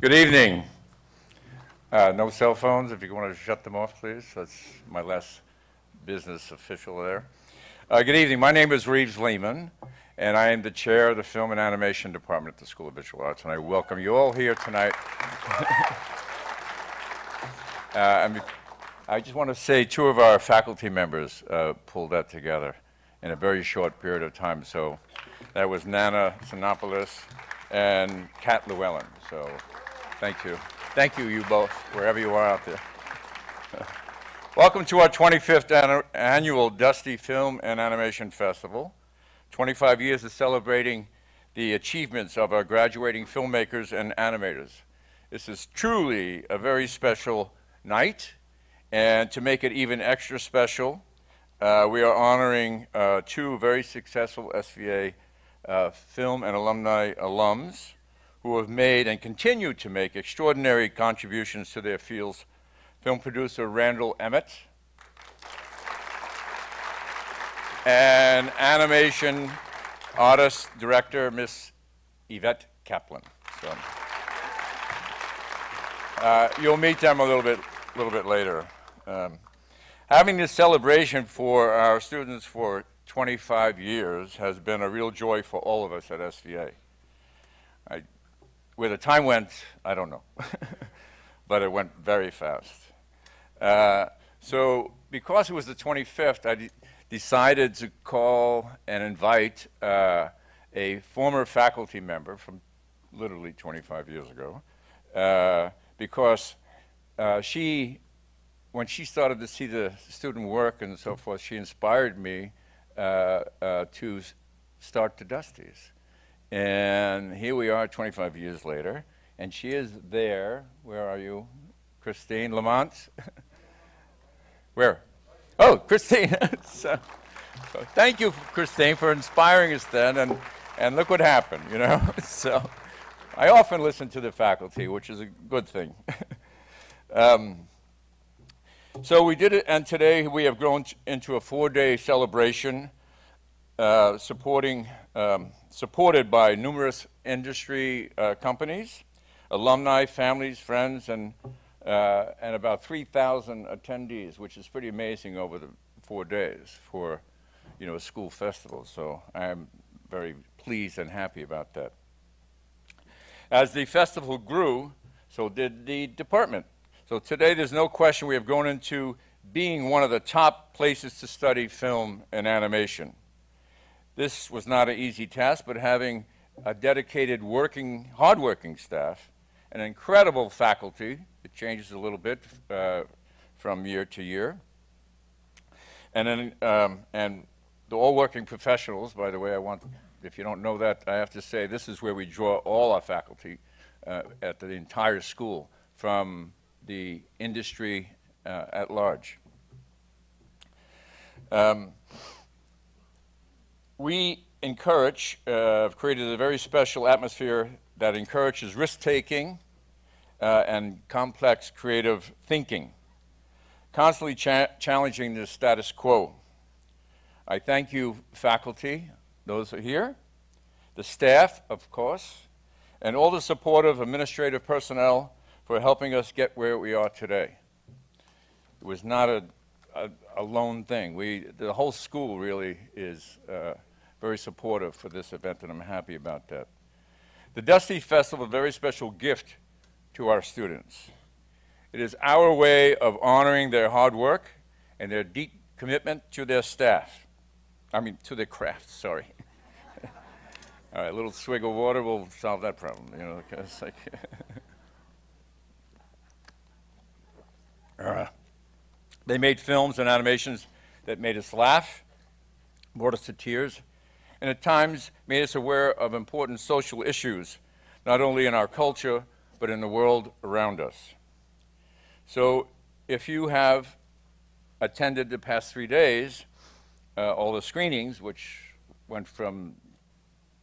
Good evening. No cell phones, if you want to shut them off, please. That's my last business official there. Good evening. My name is Reeves Lehman, and I am the chair of the Film and Animation Department at the School of Visual Arts, and I welcome you all here tonight. I just want to say two of our faculty members pulled that together in a very short period of time. So that was Nana Sinopoulos and Kat Llewellyn. So thank you. Thank you, you both, wherever you are out there. Welcome to our 25th annual Dusty Film and Animation Festival. 25 years of celebrating the achievements of our graduating filmmakers and animators. This is truly a very special night, and to make it even extra special, we are honoring two very successful SVA film and alumni alums who have made and continue to make extraordinary contributions to their fields. Film producer Randall Emmett and animation artist director Miss Yvette Kaplan. So, you'll meet them a little bit later. Having this celebration for our students for 25 years has been a real joy for all of us at SVA. Where the time went, I don't know, but it went very fast. So because it was the 25th, I decided to call and invite a former faculty member from literally 25 years ago, because when she started to see the student work and so forth, she inspired me to start the Dusties. And here we are 25 years later, and she is there. Where are you? Christine Lamont? Where? Oh, Christine. so thank you, Christine, for inspiring us then, and look what happened, you know? So I often listen to the faculty, which is a good thing. So we did it, and today we have grown into a 4-day celebration supported by numerous industry companies, alumni, families, friends, and about 3,000 attendees, which is pretty amazing over the 4 days for, you know, a school festival. So I am very pleased and happy about that. As the festival grew, so did the department. So today there's no question we have grown into being one of the top places to study film and animation. This was not an easy task, but having a dedicated hardworking staff, an incredible faculty, it changes a little bit from year to year, and the all working professionals, by the way, if you don't know that, I have to say this is where we draw all our faculty at the entire school from the industry at large. We have created a very special atmosphere that encourages risk-taking and complex creative thinking, constantly challenging the status quo. I thank you, faculty, those who are here, the staff, of course, and all the supportive administrative personnel for helping us get where we are today. It was not a lone thing. The whole school really is very supportive for this event, and I'm happy about that. The Dusty Festival is a very special gift to our students. It is our way of honoring their hard work and their deep commitment to their to their craft, sorry. All right, a little swig of water will solve that problem, you know, because like, they made films and animations that made us laugh, brought us to tears, and at times made us aware of important social issues, not only in our culture, but in the world around us. So if you have attended the past 3 days, all the screenings, which went from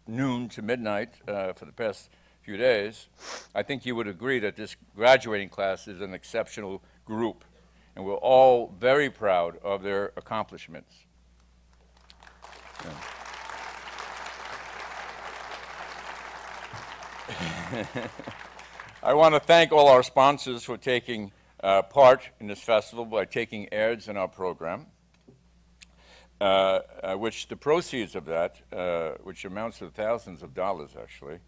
noon to midnight for the past few days, I think you would agree that this graduating class is an exceptional group, and we're all very proud of their accomplishments. I want to thank all our sponsors for taking part in this festival by taking ads in our program, which the proceeds of that, which amounts to thousands of dollars actually,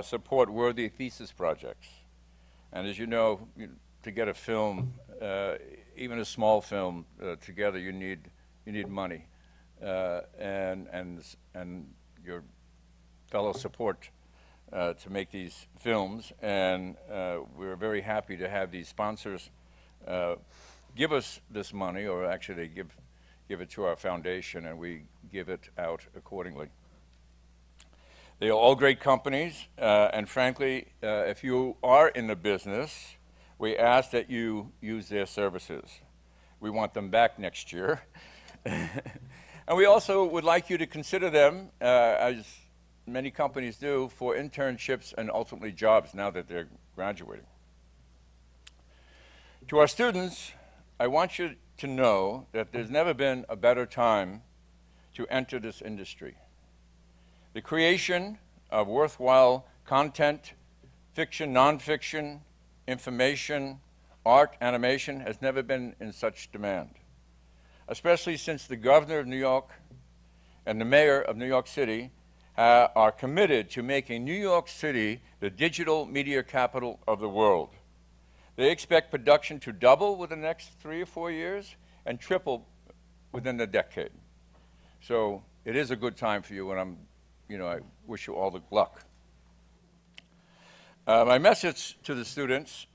support worthy thesis projects. And as you know, to get a film, even a small film together, you need money, and your fellow support to make these films. And we're very happy to have these sponsors give us this money, or actually they give it to our foundation, and we give it out accordingly. They are all great companies, and frankly, if you are in the business, we ask that you use their services. We want them back next year. And we also would like you to consider them, as many companies do, for internships and ultimately jobs now that they're graduating. To our students, I want you to know that there's never been a better time to enter this industry. The creation of worthwhile content, fiction, nonfiction, information, art, animation has never been in such demand, especially since the governor of New York and the mayor of New York City are committed to making New York City the digital media capital of the world. They expect production to double within the next 3 or 4 years and triple within the decade. So it is a good time for you, and I wish you all the luck. My message to the students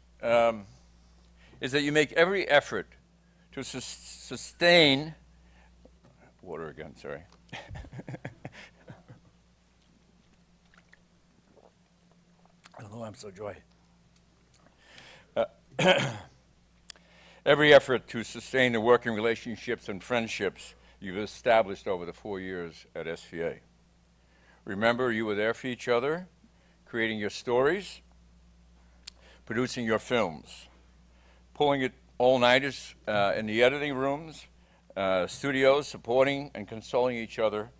is that you make every effort to sustain, water again, sorry. I don't know why I'm so dry. Every effort to sustain the working relationships and friendships you've established over the 4 years at SVA. Remember, you were there for each other, creating your stories, producing your films, pulling it all-nighters in the editing rooms, studios, supporting and consoling each other.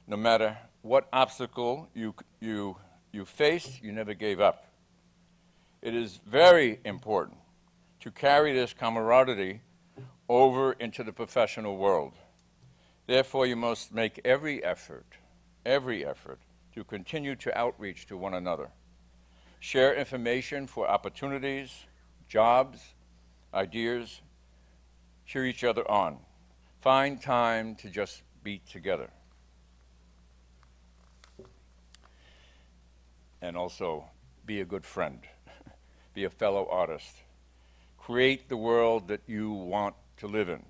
No matter what obstacle you faced, you never gave up. It is very important to carry this camaraderie over into the professional world. Therefore, you must make every effort to continue to outreach to one another. Share information for opportunities, jobs, ideas, cheer each other on. Find time to just be together. And also, be a good friend. Be a fellow artist. Create the world that you want to live in.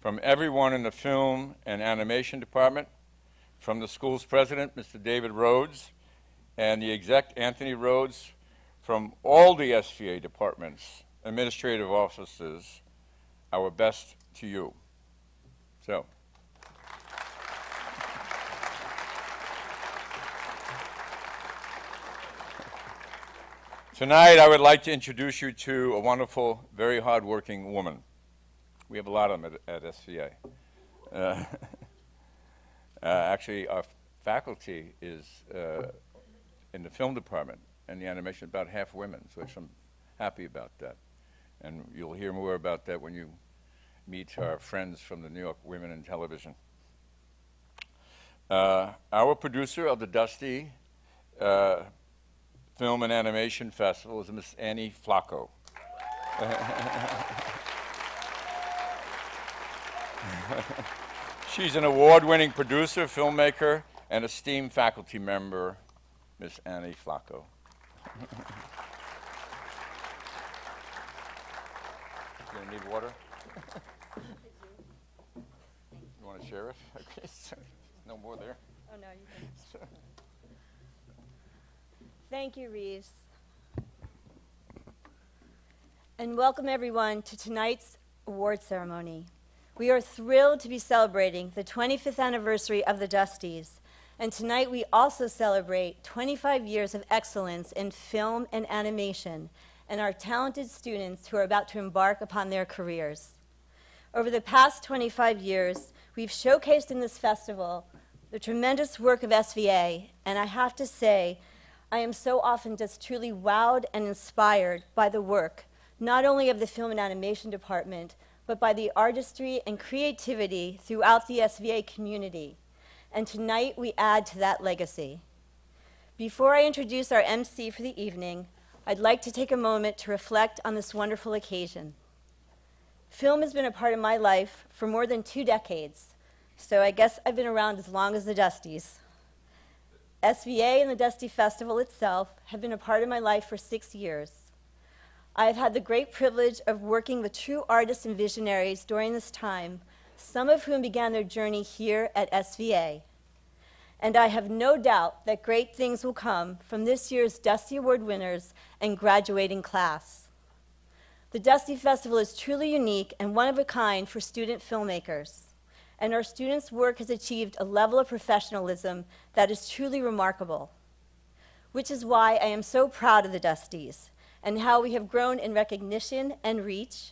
From everyone in the film and animation department, from the school's president, Mr. David Rhodes, and the exec, Anthony Rhodes, from all the SVA departments, administrative offices, our best to you. So. Tonight, I would like to introduce you to a wonderful, very hardworking woman. We have a lot of them at SVA. Actually, our faculty is in the film department and the animation, about half women, so I'm happy about that. And you'll hear more about that when you meet our friends from the New York Women in Television. Our producer of the Dusty Film and Animation Festival is Miss Annie Flacco. She's an award-winning producer, filmmaker, and esteemed faculty member, Miss Annie Flacco. You gonna need water? You want to share it? Okay, no more there. Oh no, you can. Thank you, Reeves. And welcome everyone to tonight's award ceremony. We are thrilled to be celebrating the 25th anniversary of the Dusties, and tonight we also celebrate 25 years of excellence in film and animation and our talented students who are about to embark upon their careers. Over the past 25 years, we've showcased in this festival the tremendous work of SVA, and I have to say, I am so often just truly wowed and inspired by the work, not only of the Film and Animation Department, but by the artistry and creativity throughout the SVA community. And tonight we add to that legacy. Before I introduce our MC for the evening, I'd like to take a moment to reflect on this wonderful occasion. Film has been a part of my life for more than 2 decades, so I guess I've been around as long as the Dusties. SVA and the Dusty Festival itself have been a part of my life for 6 years. I have had the great privilege of working with true artists and visionaries during this time, some of whom began their journey here at SVA. And I have no doubt that great things will come from this year's Dusty Award winners and graduating class. The Dusty Festival is truly unique and one of a kind for student filmmakers, and our students' work has achieved a level of professionalism that is truly remarkable, which is why I am so proud of the Dusties and how we have grown in recognition and reach,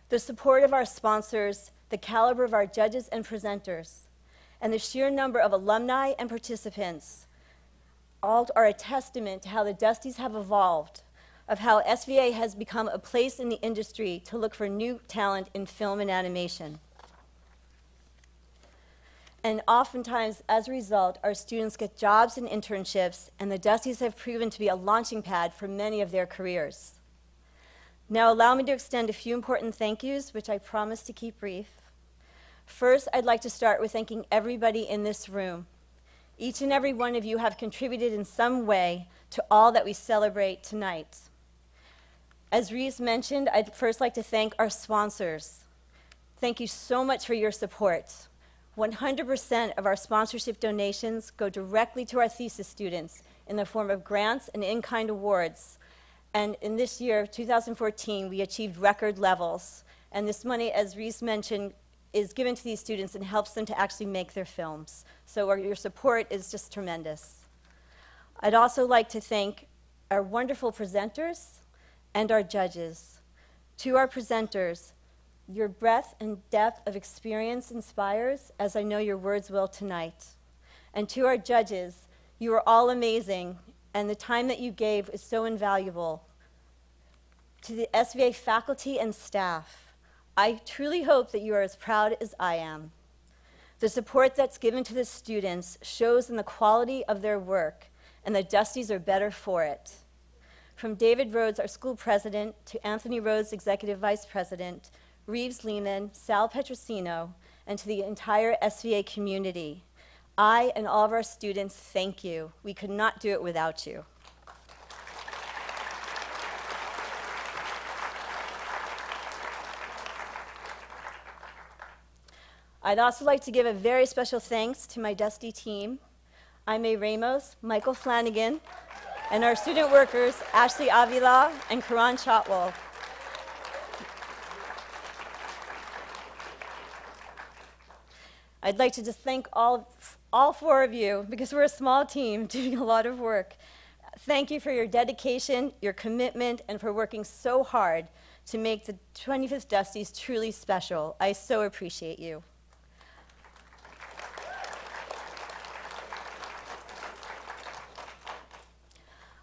the support of our sponsors, the caliber of our judges and presenters, and the sheer number of alumni and participants all are a testament to how the Dusties have evolved, of how SVA has become a place in the industry to look for new talent in film and animation. And oftentimes, as a result, our students get jobs and internships, and the Dusties have proven to be a launching pad for many of their careers. Now, allow me to extend a few important thank yous, which I promise to keep brief. First, I'd like to start with thanking everybody in this room. Each and every one of you have contributed in some way to all that we celebrate tonight. As Reese mentioned, I'd first like to thank our sponsors. Thank you so much for your support. 100% of our sponsorship donations go directly to our thesis students in the form of grants and in-kind awards. And in this year, 2014, we achieved record levels. And this money, as Reese mentioned, is given to these students and helps them to actually make their films. So your support is just tremendous. I'd also like to thank our wonderful presenters and our judges. To our presenters, your breadth and depth of experience inspires, as I know your words will tonight. And to our judges, you are all amazing, and the time that you gave is so invaluable. To the SVA faculty and staff, I truly hope that you are as proud as I am. The support that's given to the students shows in the quality of their work, and the Dusties are better for it. From David Rhodes, our school president, to Anthony Rhodes, executive vice president, Reeves Lehman, Sal Petrosino, and to the entire SVA community, I and all of our students thank you. We could not do it without you. I'd also like to give a very special thanks to my Dusty team, Aime Ramos, Michael Flanagan, and our student workers, Ashley Avila and Karan Chatwal. I'd like to just thank all 4 of you, because we're a small team doing a lot of work. Thank you for your dedication, your commitment, and for working so hard to make the 25th Dusties truly special. I so appreciate you.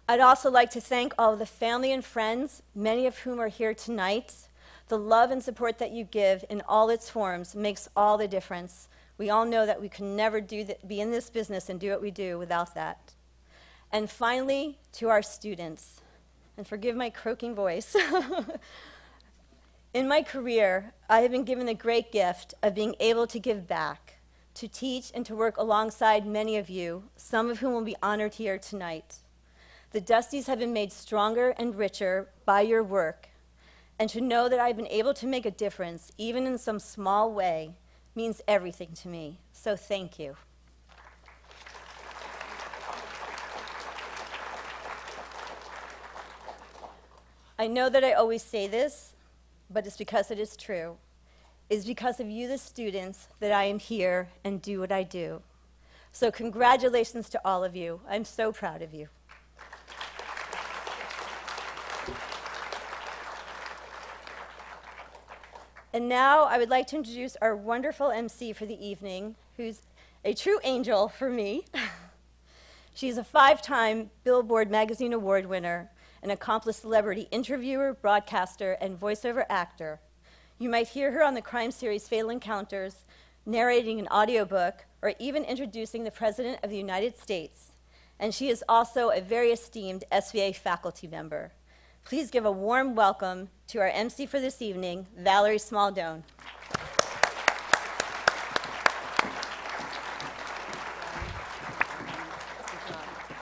I'd also like to thank all of the family and friends, many of whom are here tonight. The love and support that you give in all its forms makes all the difference. We all know that we can never be in this business and do what we do without that. And finally, to our students, and forgive my croaking voice. In my career, I have been given the great gift of being able to give back, to teach and to work alongside many of you, some of whom will be honored here tonight. The Dusties have been made stronger and richer by your work, and to know that I've been able to make a difference, even in some small way, means everything to me. So thank you. I know that I always say this, but it's because it is true. It's because of you, the students, that I am here and do what I do. So congratulations to all of you. I'm so proud of you. And now I would like to introduce our wonderful MC for the evening, who's a true angel for me. She is a 5-time Billboard Magazine Award winner, an accomplished celebrity interviewer, broadcaster, and voiceover actor. You might hear her on the crime series Fatal Encounters, narrating an audiobook, or even introducing the President of the United States. And she is also a very esteemed SVA faculty member. Please give a warm welcome to our MC for this evening, Valerie Smaldone.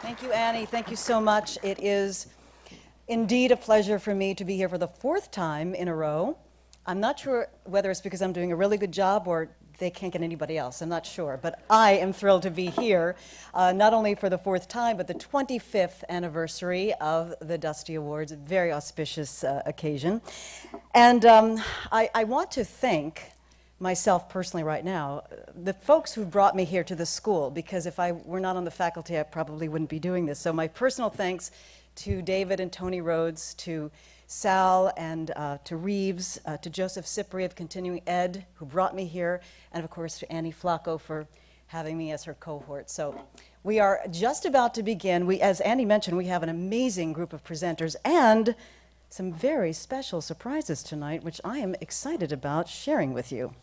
Thank you, Annie. Thank you so much. It is indeed a pleasure for me to be here for the 4th time in a row. I'm not sure whether it's because I'm doing a really good job or they can't get anybody else. I'm not sure. But I am thrilled to be here, not only for the 4th time, but the 25th anniversary of the Dusty Awards, a very auspicious occasion. And I want to thank myself personally right now, the folks who brought me here to the school, because if I were not on the faculty, I probably wouldn't be doing this. So my personal thanks to David and Tony Rhodes, to Sal and to Reeves, to Joseph Cipri of Continuing Ed, who brought me here, and of course to Annie Flacco for having me as her cohort. So we are just about to begin. As Annie mentioned, we have an amazing group of presenters and some very special surprises tonight, which I am excited about sharing with you.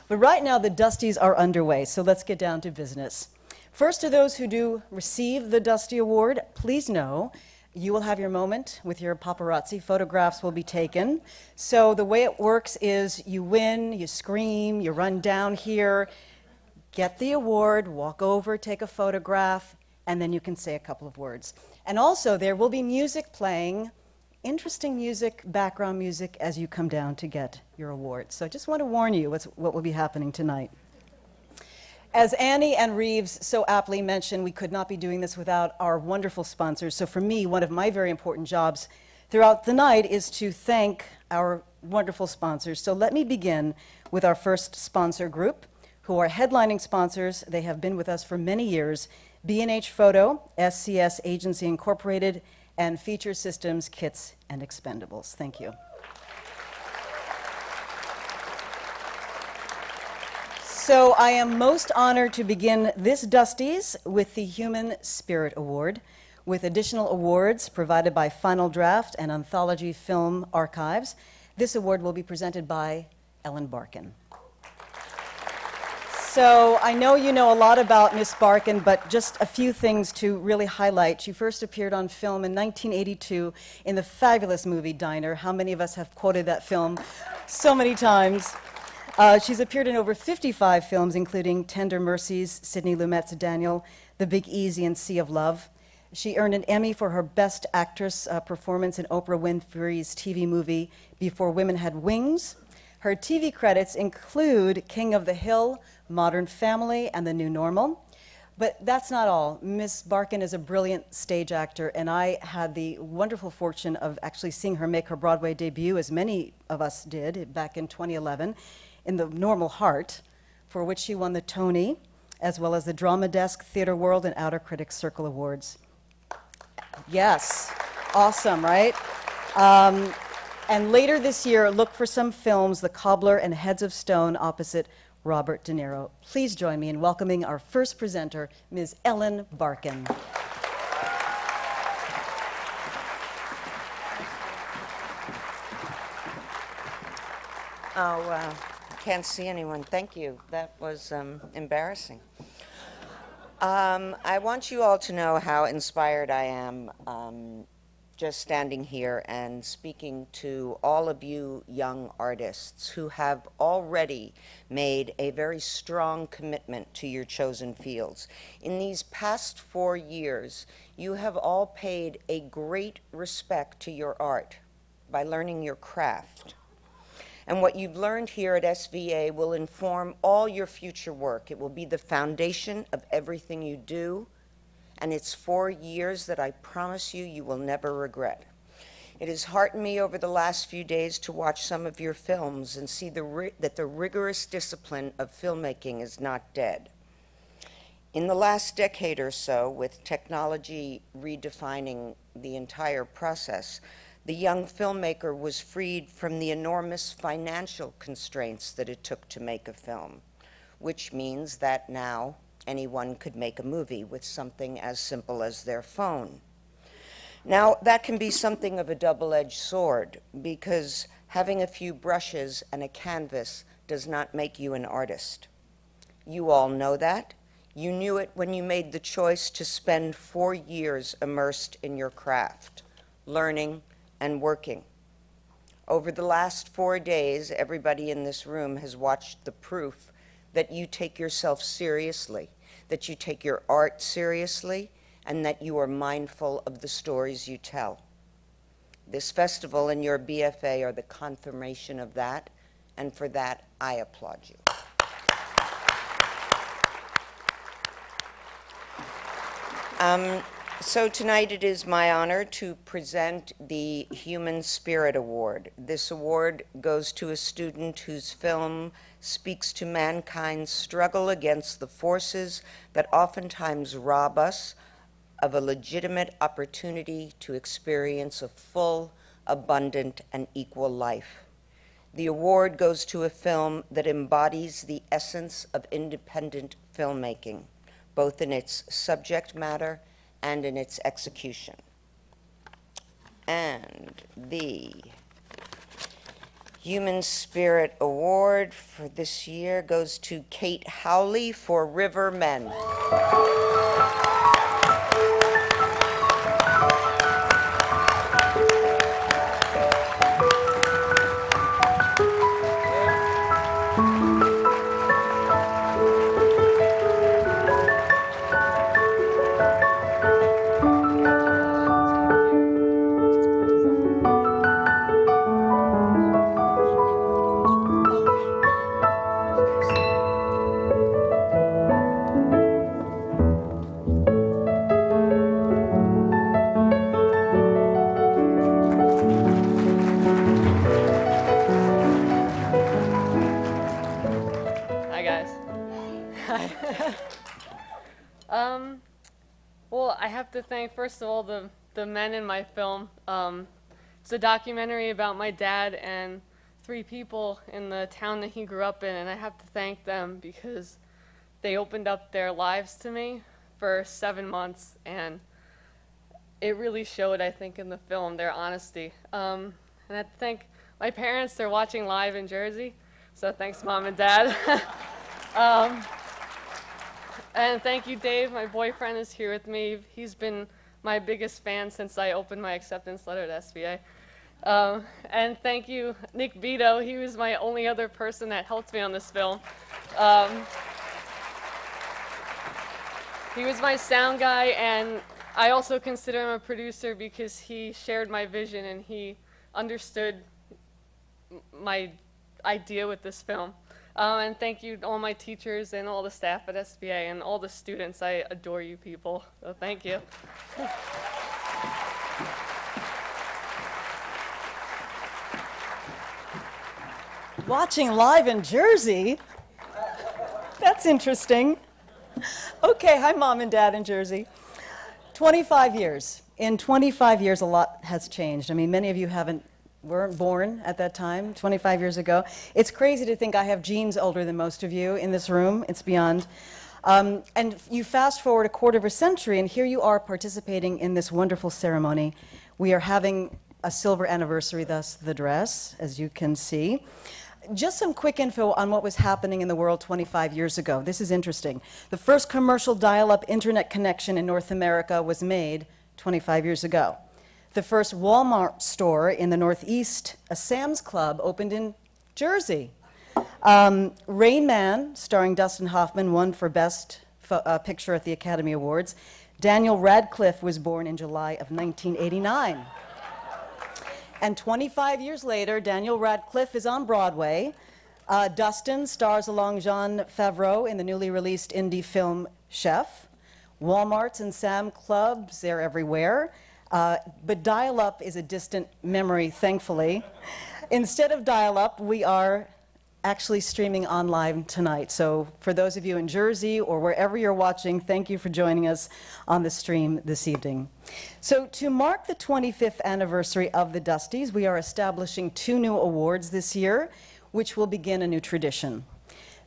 But right now, the Dusties are underway, so let's get down to business. First, to those who do receive the Dusty Award, please know you will have your moment with your paparazzi. Photographs will be taken. So the way it works is you win, you scream, you run down here, get the award, walk over, take a photograph, and then you can say a couple of words. And also, there will be music playing, interesting music, background music, as you come down to get your award. So I just want to warn you what will be happening tonight. As Annie and Reeves so aptly mentioned, we could not be doing this without our wonderful sponsors. So for me, one of my very important jobs throughout the night is to thank our wonderful sponsors. So let me begin with our first sponsor group, who are headlining sponsors. They have been with us for many years: B&H Photo, SCS Agency Incorporated, and Feature Systems, Kits, and Expendables. Thank you. So I am most honored to begin this Dusties with the Human Spirit Award, with additional awards provided by Final Draft and Anthology Film Archives. This award will be presented by Ellen Barkin. So I know you know a lot about Miss Barkin, but just a few things to really highlight. She first appeared on film in 1982 in the fabulous movie Diner. How many of us have quoted that film so many times? She's appeared in over 55 films, including Tender Mercies, Sidney Lumet's Daniel, The Big Easy, and Sea of Love. She earned an Emmy for her Best Actress performance in Oprah Winfrey's TV movie Before Women Had Wings. Her TV credits include King of the Hill, Modern Family, and The New Normal. But that's not all. Miss Barkin is a brilliant stage actor, and I had the wonderful fortune of actually seeing her make her Broadway debut, as many of us did, back in 2011, in The Normal Heart, for which she won the Tony, as well as the Drama Desk, Theater World, and Outer Critics Circle Awards. Yes, awesome, right? And later this year, look for some films, The Cobbler and Heads of Stone, opposite Robert De Niro. Please join me in welcoming our first presenter, Ms. Ellen Barkin. Oh, wow. Can't see anyone. Thank you. That was embarrassing. I want you all to know how inspired I am just standing here and speaking to all of you young artists who have already made a very strong commitment to your chosen fields. In these past 4 years, you have all paid a great respect to your art by learning your craft. And what you've learned here at SVA will inform all your future work. It will be the foundation of everything you do, and it's 4 years that I promise you you will never regret. It has heartened me over the last few days to watch some of your films and see that the rigorous discipline of filmmaking is not dead. In the last decade or so, with technology redefining the entire process, the young filmmaker was freed from the enormous financial constraints that it took to make a film, which means that now anyone could make a movie with something as simple as their phone. Now, that can be something of a double-edged sword, because having a few brushes and a canvas does not make you an artist. You all know that. You knew it when you made the choice to spend 4 years immersed in your craft, learning and working. Over the last 4 days, everybody in this room has watched the proof that you take yourself seriously, that you take your art seriously, and that you are mindful of the stories you tell. This festival and your BFA are the confirmation of that, and for that, I applaud you. So tonight it is my honor to present the Human Spirit Award. This award goes to a student whose film speaks to mankind's struggle against the forces that oftentimes rob us of a legitimate opportunity to experience a full, abundant, and equal life. The award goes to a film that embodies the essence of independent filmmaking, both in its subject matter and in its execution. And the Human Spirit Award for this year goes to Kate Howley for River Men. Well, I have to thank, first of all, the men in my film. It's a documentary about my dad and 3 people in the town that he grew up in, and I have to thank them because they opened up their lives to me for 7 months, and it really showed, I think, in the film, their honesty. And I have to thank my parents. They're watching live in Jersey, so thanks, Mom and Dad. And thank you, Dave. My boyfriend is here with me. He's been my biggest fan since I opened my acceptance letter to SVA. And thank you, Nick Vito. He was my only other person that helped me on this film. He was my sound guy, and I also consider him a producer because he shared my vision and he understood my idea with this film. And thank you to all my teachers and all the staff at SVA and all the students. I adore you people, so thank you. Watching live in Jersey? That's interesting. Okay, hi, Mom and Dad in Jersey. 25 years. In 25 years, a lot has changed. I mean, many of you weren't born at that time, 25 years ago. It's crazy to think I have genes older than most of you in this room. It's beyond. And you fast forward a quarter of a century, and here you are participating in this wonderful ceremony. We are having a silver anniversary, thus the dress, as you can see. Just some quick info on what was happening in the world 25 years ago. This is interesting. The first commercial dial-up internet connection in North America was made 25 years ago. The first Walmart store in the Northeast, a Sam's Club, opened in Jersey. Rain Man, starring Dustin Hoffman, won for Best Picture at the Academy Awards. Daniel Radcliffe was born in July of 1989. And 25 years later, Daniel Radcliffe is on Broadway. Dustin stars along Jon Favreau in the newly released indie film Chef. Walmarts and Sam Clubs, they're everywhere. But dial-up is a distant memory, thankfully. Instead of dial-up, we are actually streaming online tonight. So for those of you in Jersey or wherever you're watching, thank you for joining us on the stream this evening. So to mark the 25th anniversary of the Dusties, we are establishing 2 new awards this year, which will begin a new tradition.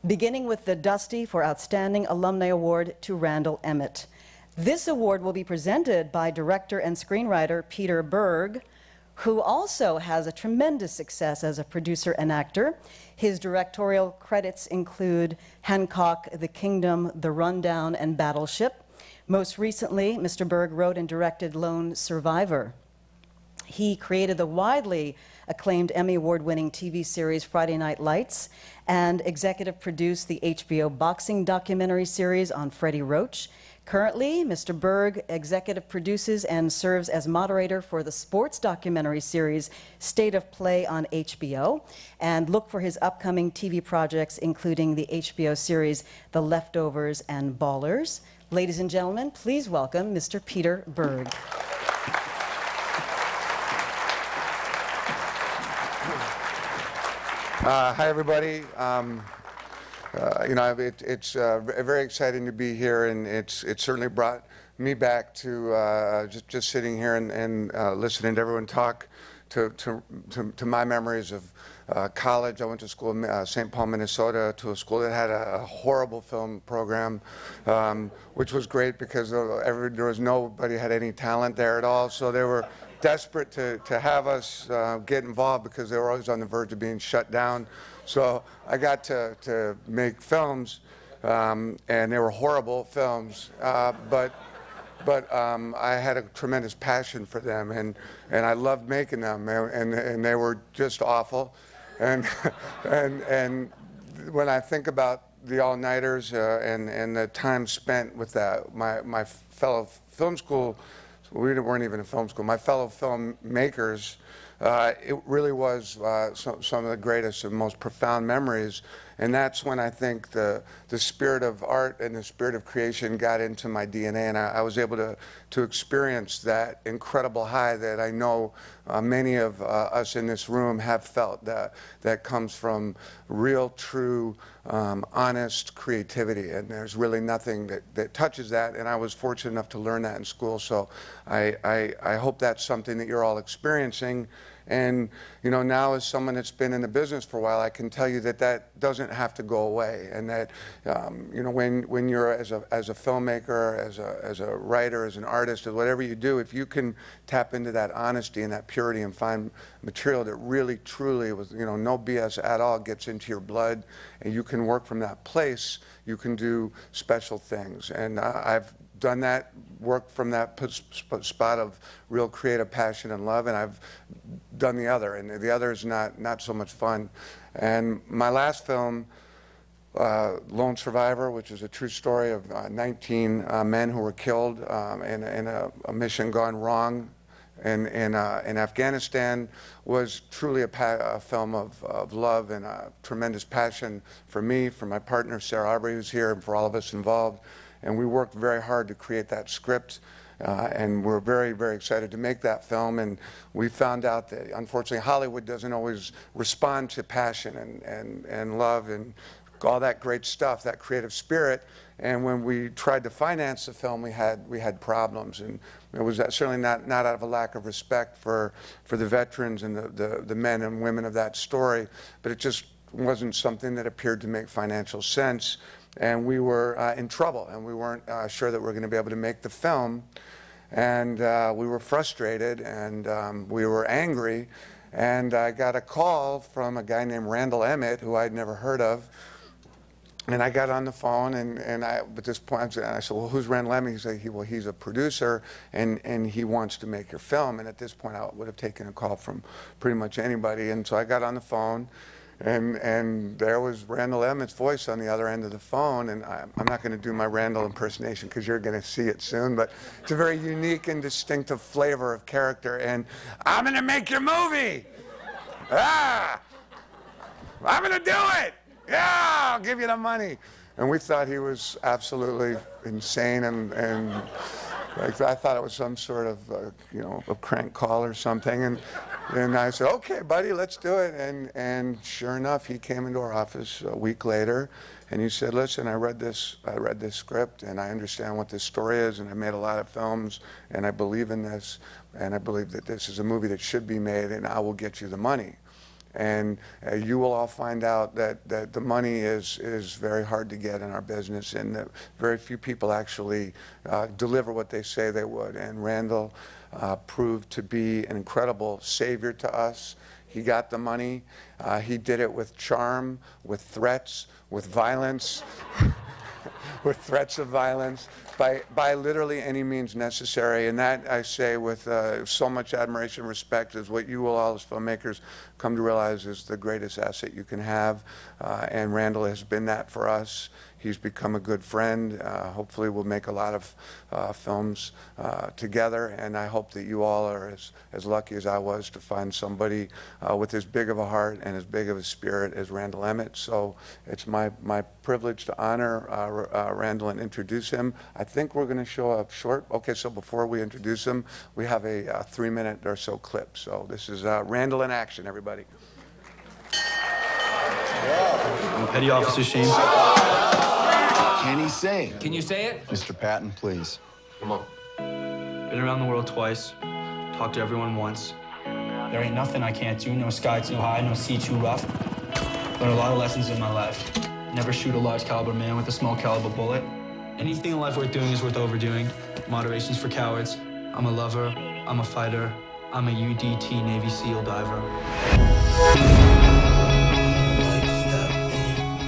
beginning with the Dusty for Outstanding Alumni Award to Randall Emmett. This award will be presented by director and screenwriter Peter Berg, who also has a tremendous success as a producer and actor. His directorial credits include Hancock, The Kingdom, The Rundown, and Battleship. Most recently, Mr. Berg wrote and directed Lone Survivor. He created the widely acclaimed Emmy Award-winning TV series Friday Night Lights and executive produced the HBO boxing documentary series on Freddie Roach. Currently, Mr. Berg executive produces and serves as moderator for the sports documentary series State of Play on HBO. And look for his upcoming TV projects, including the HBO series The Leftovers and Ballers. Ladies and gentlemen, please welcome Mr. Peter Berg. Hi, everybody. It's very exciting to be here, and it certainly brought me back to just sitting here and listening to everyone talk to my memories of college. I went to school in St. Paul, Minnesota, to a school that had a horrible film program, which was great because there was nobody had any talent there at all. So they were desperate to have us get involved because they were always on the verge of being shut down. So I got to make films, and they were horrible films, but I had a tremendous passion for them, and I loved making them, and they were just awful. And when I think about the all-nighters and the time spent with my fellow film school, we weren't even in film school, my fellow filmmakers, it really was some of the greatest and most profound memories. And that's when I think the spirit of art and the spirit of creation got into my DNA, and I was able to experience that incredible high that I know many of us in this room have felt, that comes from real, true, honest creativity. And there's really nothing that touches that, and I was fortunate enough to learn that in school. So I hope that's something that you're all experiencing. And now as someone that's been in the business for a while, I can tell you that doesn't have to go away, and that when you're as a filmmaker, as a writer, as an artist, or whatever you do, if you can tap into that honesty and that purity and find material that really, truly, with no BS at all, gets into your blood, and you can work from that place, you can do special things. And I've done that, worked from that spot of real creative passion and love, and I've done the other, and the other is not so much fun. And my last film, Lone Survivor, which is a true story of 19 men who were killed in a mission gone wrong in Afghanistan, was truly a film of love and a tremendous passion for me, for my partner Sarah Aubrey, who's here, and for all of us involved. And we worked very hard to create that script, and we're very, very excited to make that film. And we found out that, unfortunately, Hollywood doesn't always respond to passion and love and all that great stuff, that creative spirit. And when we tried to finance the film, we had problems. And it was certainly not out of a lack of respect for the veterans and the men and women of that story, but it just wasn't something that appeared to make financial sense. And we were in trouble, and we weren't sure that we were going to be able to make the film. And we were frustrated, and we were angry. And I got a call from a guy named Randall Emmett, who I'd never heard of. And I got on the phone, and at this point, I said, well, who's Randall Emmett? He said, well, he's a producer, and he wants to make your film. And at this point, I would have taken a call from pretty much anybody. And so I got on the phone. And there was Randall Emmett's voice on the other end of the phone, and I'm not going to do my Randall impersonation because you're going to see it soon, but it's a very unique and distinctive flavor of character. And I'm going to make your movie. I'm going to do it. Yeah, I'll give you the money. And we thought he was absolutely insane, and like, I thought it was some sort of a crank call or something. And I said, okay, buddy, let's do it. And sure enough, he came into our office a week later, and he said, listen, I read this script, and I understand what this story is, and I made a lot of films, and I believe in this, and I believe that this is a movie that should be made, and I will get you the money. And you will all find out that the money is very hard to get in our business, and that very few people actually deliver what they say they would. And Randall proved to be an incredible savior to us. He got the money. He did it with charm, with threats, with violence, with threats of violence, by literally any means necessary. And that, I say with so much admiration and respect, is what you will all as filmmakers come to realize is the greatest asset you can have. And Randall has been that for us. He's become a good friend. Hopefully we'll make a lot of films together, and I hope that you all are as lucky as I was to find somebody with as big of a heart and as big of a spirit as Randall Emmett. So it's my privilege to honor Randall and introduce him. I think we're going to show a short, okay, so before we introduce him, we have a 3-minute or so clip. So this is Randall in action, everybody. I'm Petty Officer Shane. Can he sing? Can you say it? Mr. Patton, please. Come on. Been around the world twice. Talked to everyone once. There ain't nothing I can't do. No sky too high, no sea too rough. Learned a lot of lessons in my life. Never shoot a large caliber man with a small caliber bullet. Anything in life worth doing is worth overdoing. Moderation's for cowards. I'm a lover. I'm a fighter. I'm a UDT Navy SEAL diver.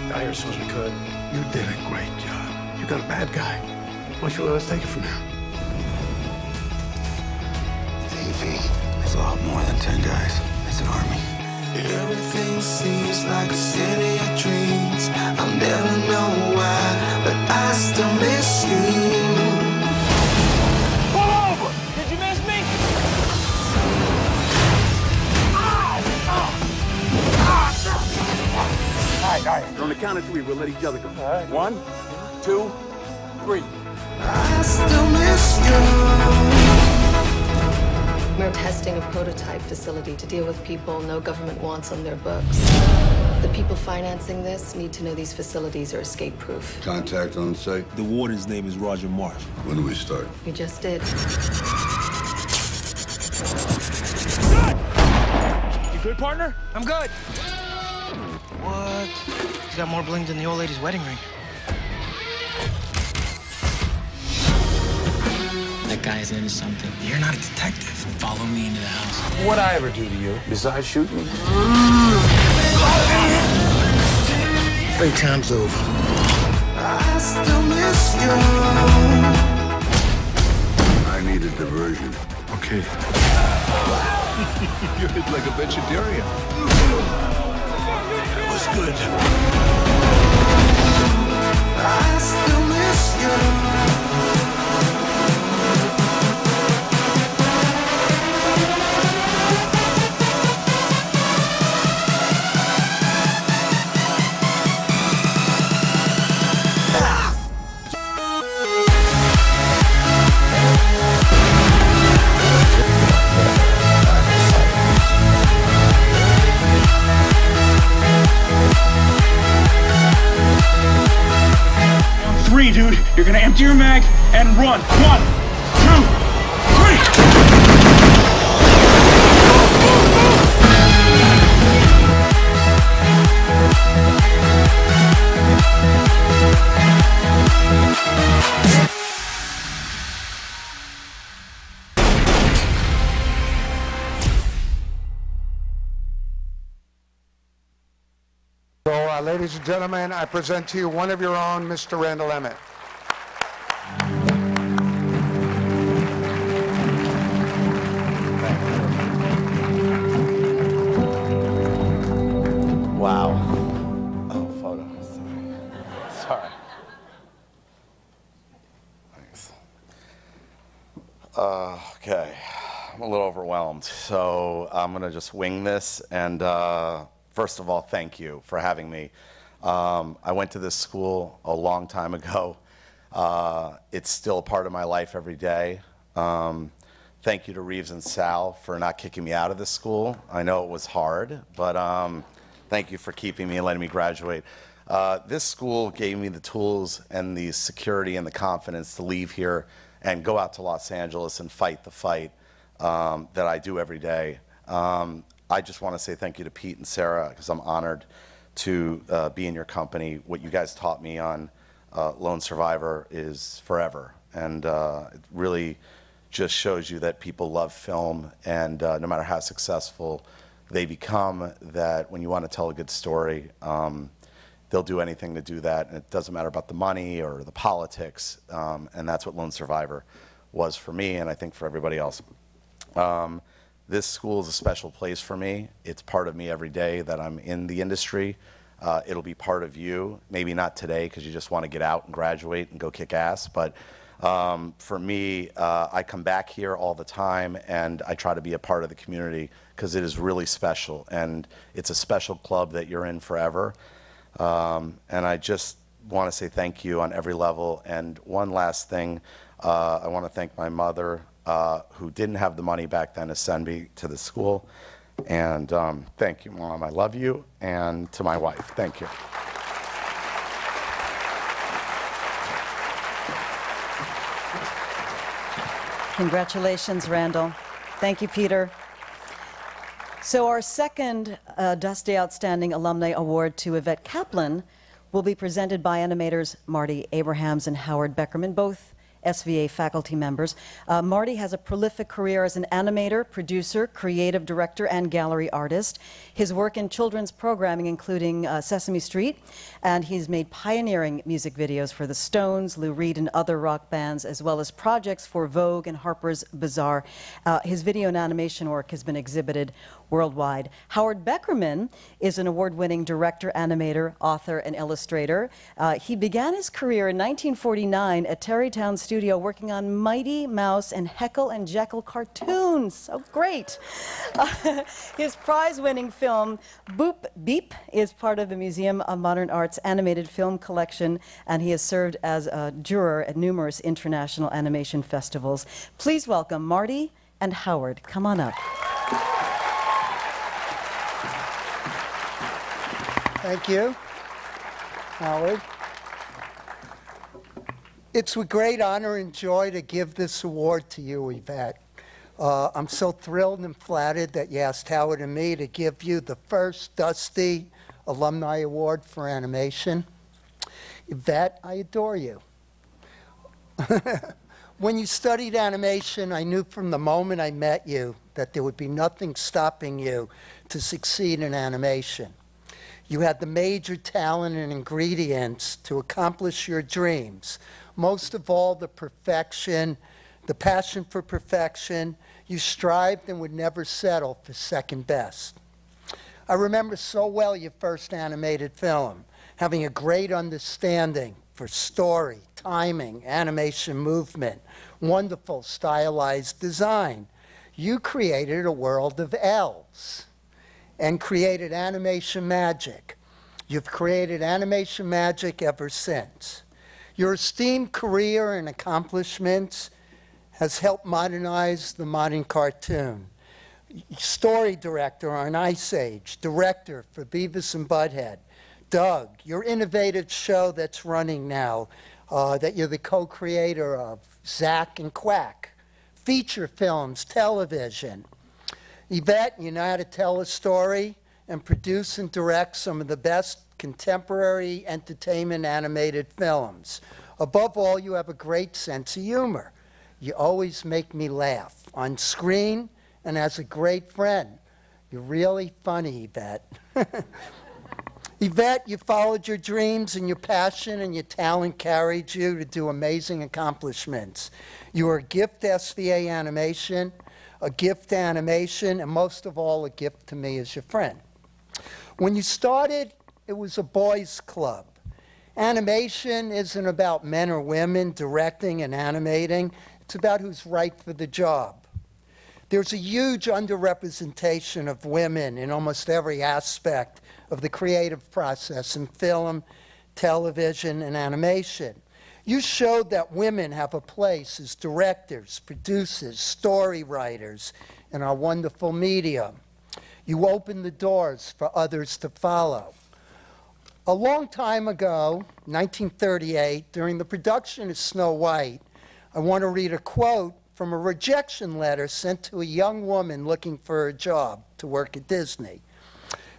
Got here as soon as we could. You did a great job. You got a bad guy. Why don't you let us take it from here? TV. It's a lot more than 10 guys. It's an army. Everything seems like a city of dreams. I'll never know why, but I still miss you. Pull over! Did you miss me? All right. On the count of 3, we'll let each other go. All right. 1, 2, 3. I still miss you. We're testing a prototype facility to deal with people no government wants on their books. The people financing this need to know these facilities are escape-proof. Contact on site. The warden's name is Roger Marsh. When do we start? We just did. You good, partner? I'm good. What? He's got more bling than the old lady's wedding ring. That guy's into something. You're not a detective. Follow me into the house. What'd I ever do to you besides shoot me? 3 times over. I still miss you. I need a diversion. Okay. You hit like a vegetarian. That was good. I still miss you. Dude, you're gonna empty your mag and run. 1, 2, 3. So, ladies and gentlemen, I present to you one of your own, Mr. Randall Emmett. Wow. Oh, photo. Sorry. Thanks. Okay. I'm a little overwhelmed, so I'm going to just wing this. And first of all, thank you for having me. I went to this school a long time ago. It's still a part of my life every day. Thank you to Reeves and Sal for not kicking me out of this school. I know it was hard, but thank you for keeping me and letting me graduate. This school gave me the tools and the security and the confidence to leave here and go out to Los Angeles and fight the fight that I do every day. I just want to say thank you to Pete and Sarah, because I'm honored to be in your company. What you guys taught me on Lone Survivor is forever, and it really just shows you that people love film, and no matter how successful they become, that when you want to tell a good story, they'll do anything to do that, and it doesn't matter about the money or the politics, and that's what Lone Survivor was for me, and I think for everybody else. This school is a special place for me. It's part of me every day that I'm in the industry. It'll be part of you, maybe not today because you just want to get out and graduate and go kick ass, but for me, I come back here all the time, and I try to be a part of the community because it is really special, and it's a special club that you're in forever. And I just want to say thank you on every level. And one last thing, I want to thank my mother, who didn't have the money back then to send me to the school. And thank you, Mom. I love you. And to my wife, thank you. Congratulations, Randall. Thank you, Peter. So our second Dusty Outstanding Alumni Award to Yvette Kaplan will be presented by animators Marty Abrahams and Howard Beckerman, both SVA faculty members. Marty has a prolific career as an animator, producer, creative director, and gallery artist. His work in children's programming, including Sesame Street, and he's made pioneering music videos for the Stones, Lou Reed, and other rock bands, as well as projects for Vogue and Harper's Bazaar. His video and animation work has been exhibited worldwide. Howard Beckerman is an award-winning director, animator, author, and illustrator. He began his career in 1949 at Terrytown Studio working on Mighty Mouse and Heckle and Jekyll cartoons. So great. His prize-winning film, Boop Beep, is part of the Museum of Modern Art's animated film collection, and he has served as a juror at numerous international animation festivals. Please welcome Marty and Howard. Come on up. Thank you, Howard. It's with great honor and joy to give this award to you, Yvette. I'm so thrilled and flattered that you asked Howard and me to give you the first Dusty Alumni Award for Animation. Yvette, I adore you. When you studied animation, I knew from the moment I met you that there would be nothing stopping you to succeed in animation. You had the major talent and ingredients to accomplish your dreams. Most of all, the perfection, the passion for perfection. You strived and would never settle for second best. I remember so well your first animated film, having a great understanding for story, timing, animation movement, wonderful stylized design. You created a world of elves and created animation magic. You've created animation magic ever since. Your esteemed career and accomplishments has helped modernize the modern cartoon. Story director on Ice Age, director for Beavis and Butthead. Doug, your innovative show that's running now, that you're the co-creator of, Zack and Quack. Feature films, television. Yvette, you know how to tell a story and produce and direct some of the best contemporary entertainment animated films. Above all, you have a great sense of humor. You always make me laugh on screen and as a great friend. You're really funny, Yvette. Yvette, you followed your dreams, and your passion and your talent carried you to do amazing accomplishments. You are a gift to SVA Animation, a gift to animation, and most of all, a gift to me as your friend. When you started, it was a boys' club. Animation isn't about men or women directing and animating. It's about who's right for the job. There's a huge underrepresentation of women in almost every aspect of the creative process in film, television, and animation. You showed that women have a place as directors, producers, story writers in our wonderful medium. You opened the doors for others to follow. A long time ago, 1938, during the production of Snow White, I want to read a quote from a rejection letter sent to a young woman looking for a job to work at Disney.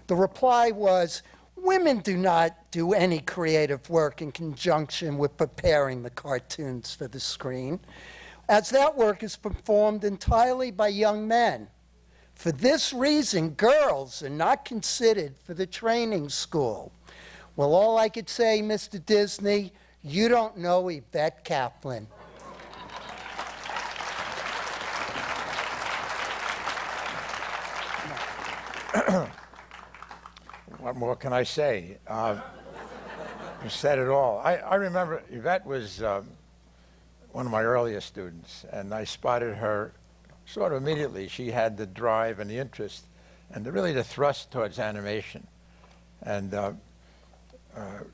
The reply was, "Women do not do any creative work in conjunction with preparing the cartoons for the screen, as that work is performed entirely by young men. For this reason, girls are not considered for the training school." Well, all I could say, Mr. Disney, you don't know Yvette Kaplan. What more can I say? You said it all. I remember Yvette was one of my earliest students, and I spotted her sort of immediately. She had the drive and the interest and really the thrust towards animation. And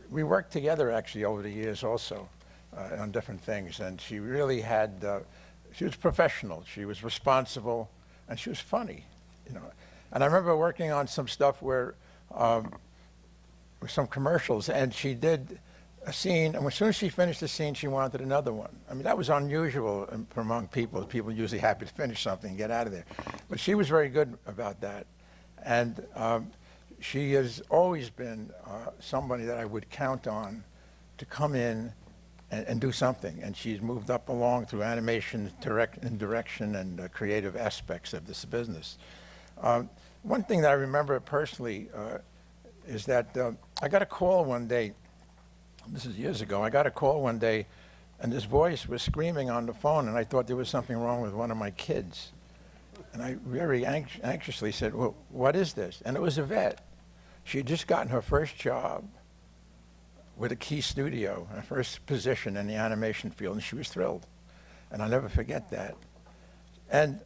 we worked together actually over the years also on different things, and she really had, she was professional, she was responsible, and she was funny, you know. And I remember working on some stuff where, with some commercials, and she did a scene, and as soon as she finished the scene, she wanted another one. I mean, that was unusual among people. People usually happy to finish something and get out of there. But she was very good about that. And she has always been somebody that I would count on to come in and do something. And she's moved up along through animation, direction, and creative aspects of this business. One thing that I remember personally is that I got a call one day, this is years ago, I got a call one day, and this voice was screaming on the phone, and I thought there was something wrong with one of my kids. And I very anxiously said, "Well, what is this?" And it was Yvette. She had just gotten her first job with a key studio, her first position in the animation field, and she was thrilled. And I'll never forget that. And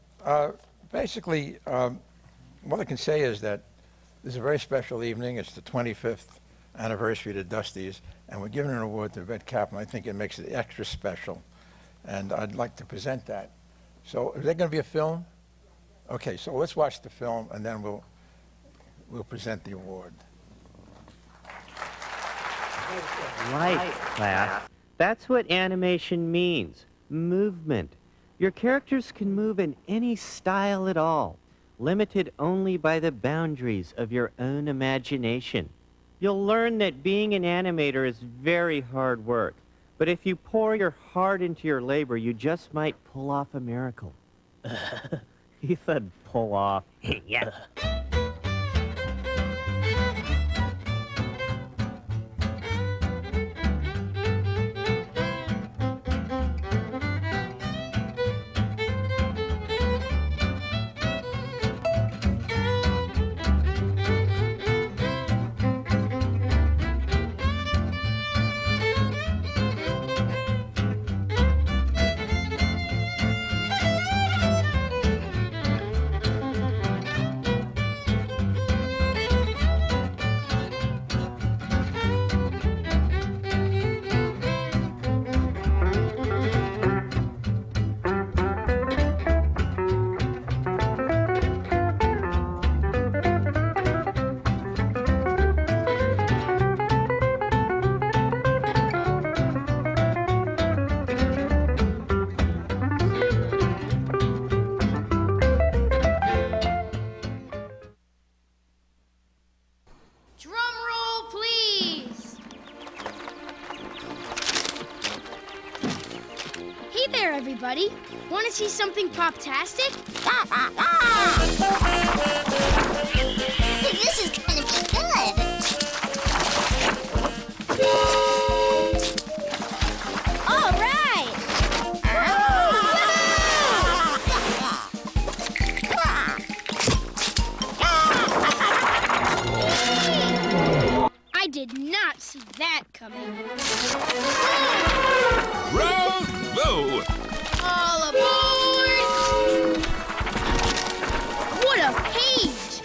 basically, what I can say is that this is a very special evening. It's the 25th anniversary of the Dusties, and we're giving an award to Yvette Kaplan. I think it makes it extra special, and I'd like to present that. So is there going to be a film? Okay, so let's watch the film, and then we'll present the award. Right, class. That's what animation means. Movement. Your characters can move in any style at all, limited only by the boundaries of your own imagination. You'll learn that being an animator is very hard work, but if you pour your heart into your labor, you just might pull off a miracle. He said pull off. Yeah. Everybody, want to see something pop-tastic? This is gonna be good. All right. I did not see that coming. Bravo! All aboard! What a page!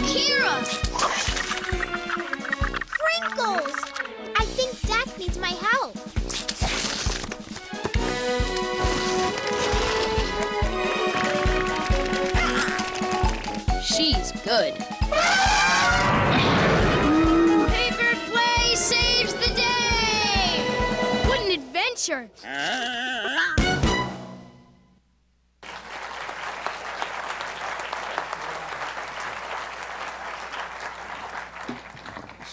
Kira! Crinkles! I think Zach needs my help. She's good. Paper play saves the day! What an adventure!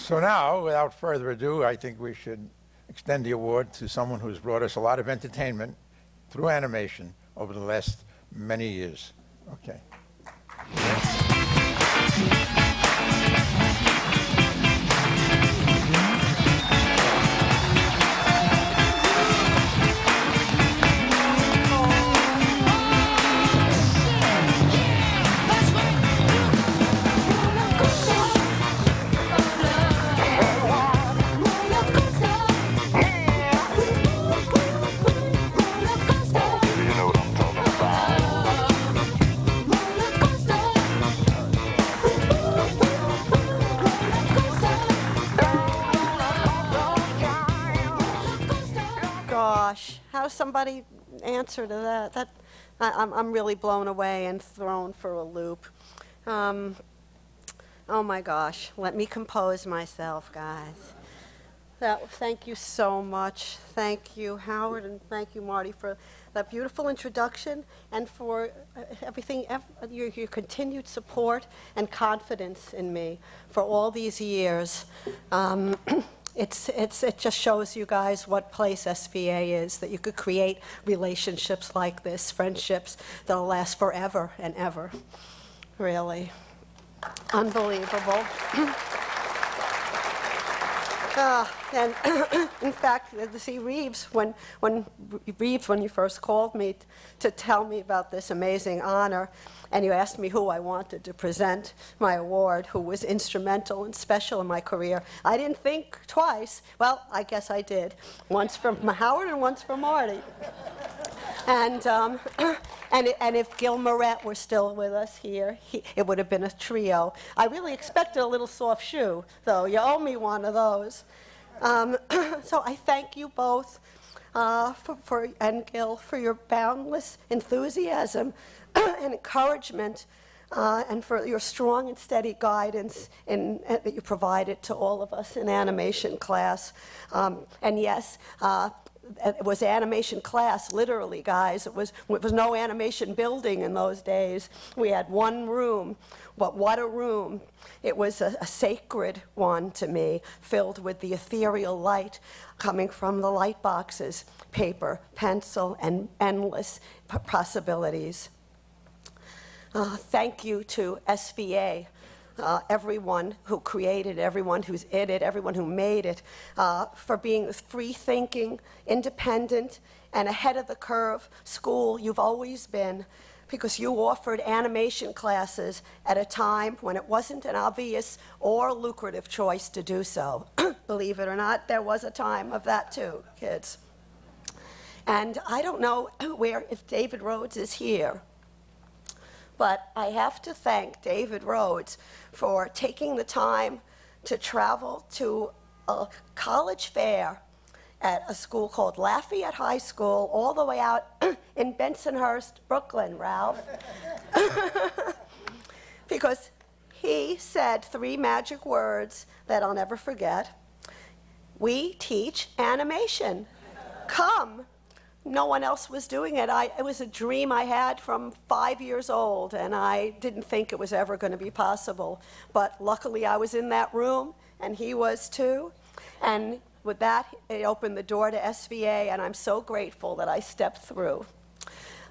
So now, without further ado, I think we should extend the award to someone who's brought us a lot of entertainment through animation over the last many years. Okay. Gosh, how does somebody answer to that? I'm really blown away and thrown for a loop. Oh my gosh, let me compose myself, guys. Thank you so much. Thank you, Howard, and thank you, Marty, for that beautiful introduction and for everything, your continued support and confidence in me for all these years. It just shows you guys what place SVA is, that you could create relationships like this, friendships that'll last forever and ever. Really. Unbelievable. And in fact, see, Reeves, when you first called me to tell me about this amazing honor, and you asked me who I wanted to present my award, who was instrumental and special in my career, I didn't think twice. Well, I guess I did. Once for Howard and once for Marty. And if Gil Moret were still with us here, it would have been a trio. I really expected a little soft shoe, though. You owe me one of those. So I thank you both and Gil for your boundless enthusiasm and encouragement, and for your strong and steady guidance that you provided to all of us in animation class. And yes, it was animation class, literally, guys. It was no animation building in those days. We had one room, but what a room. It was a sacred one to me, filled with the ethereal light coming from the light boxes, paper, pencil, and endless possibilities. Thank you to SVA. Everyone who created, everyone who's in it, everyone who made it, for being this free-thinking, independent, and ahead-of-the-curve school you've always been, because you offered animation classes at a time when it wasn't an obvious or lucrative choice to do so. Believe it or not, there was a time of that too, kids. And I don't know if David Rhodes is here, but I have to thank David Rhodes for taking the time to travel to a college fair at a school called Lafayette High School, all the way out in Bensonhurst, Brooklyn, Ralph. Because he said 3 magic words that I'll never forget. We teach animation. Come. No one else was doing it. It was a dream I had from 5 years old, and I didn't think it was ever going to be possible. But luckily, I was in that room, and he was too. And with that, it opened the door to SVA, and I'm so grateful that I stepped through.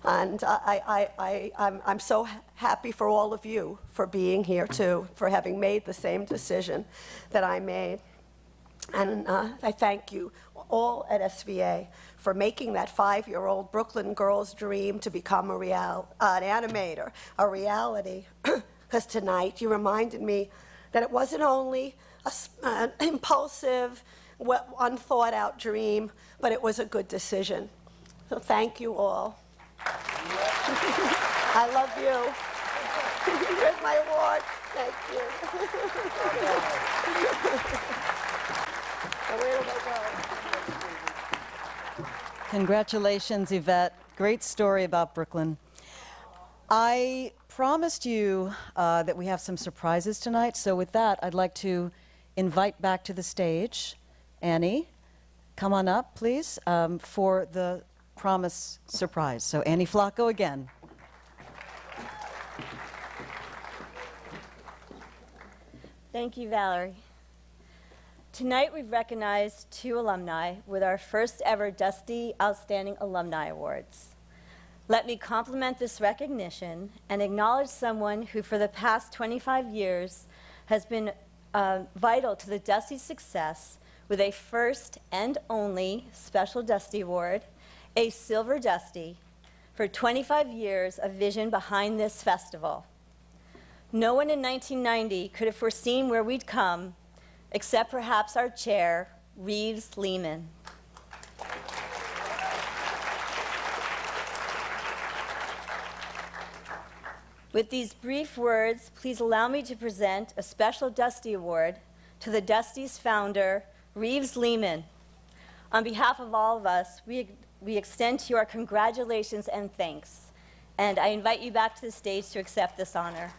And I'm so happy for all of you for being here too, for having made the same decision that I made. And I thank you all at SVA for making that 5-year-old Brooklyn girl's dream to become an animator, a reality. Because tonight you reminded me that it wasn't only an impulsive, unthought out dream, but it was a good decision. So thank you all. I love you. Here's my award. Thank you. So where do they go? Congratulations, Yvette. Great story about Brooklyn. I promised you that we have some surprises tonight, so with that, I'd like to invite back to the stage Annie. Come on up, please, for the promise surprise. So Annie Flacco again. Thank you, Valerie. Tonight we've recognized 2 alumni with our first ever Dusty Outstanding Alumni Awards. Let me compliment this recognition and acknowledge someone who for the past 25 years has been vital to the Dusty's success with a first and only Special Dusty Award, a Silver Dusty, for 25 years of vision behind this festival. No one in 1990 could have foreseen where we'd come, except perhaps our chair, Reeves Lehman. With these brief words, please allow me to present a special Dusty Award to the Dusty's founder, Reeves Lehman. On behalf of all of us, we extend to you our congratulations and thanks. And I invite you back to the stage to accept this honor.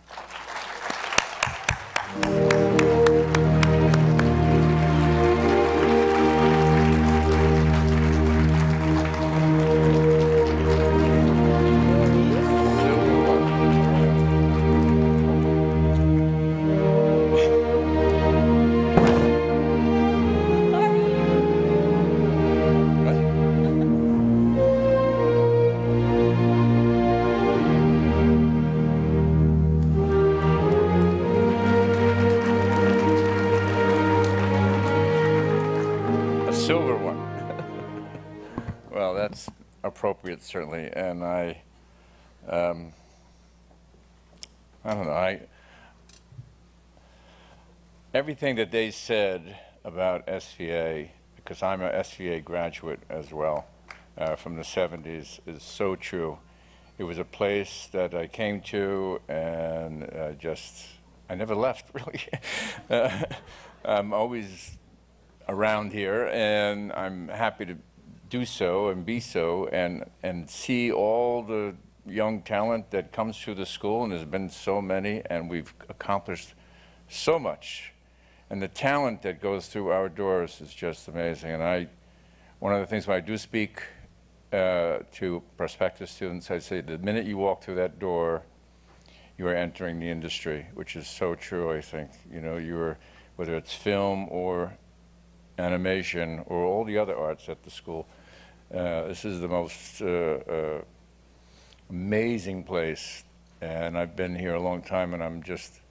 Appropriate, certainly, and I don't know, everything that they said about SVA, because I'm a SVA graduate as well, from the 70s, is so true. It was a place that I came to and I never left, really. I'm always around here, and I'm happy to do so and be so, and see all the young talent that comes through the school, and there's been so many, and we've accomplished so much. And the talent that goes through our doors is just amazing. And one of the things when I do speak to prospective students, I say the minute you walk through that door, you are entering the industry, which is so true, I think. You know, whether it's film or animation or all the other arts at the school, this is the most amazing place, and I've been here a long time, and I'm just,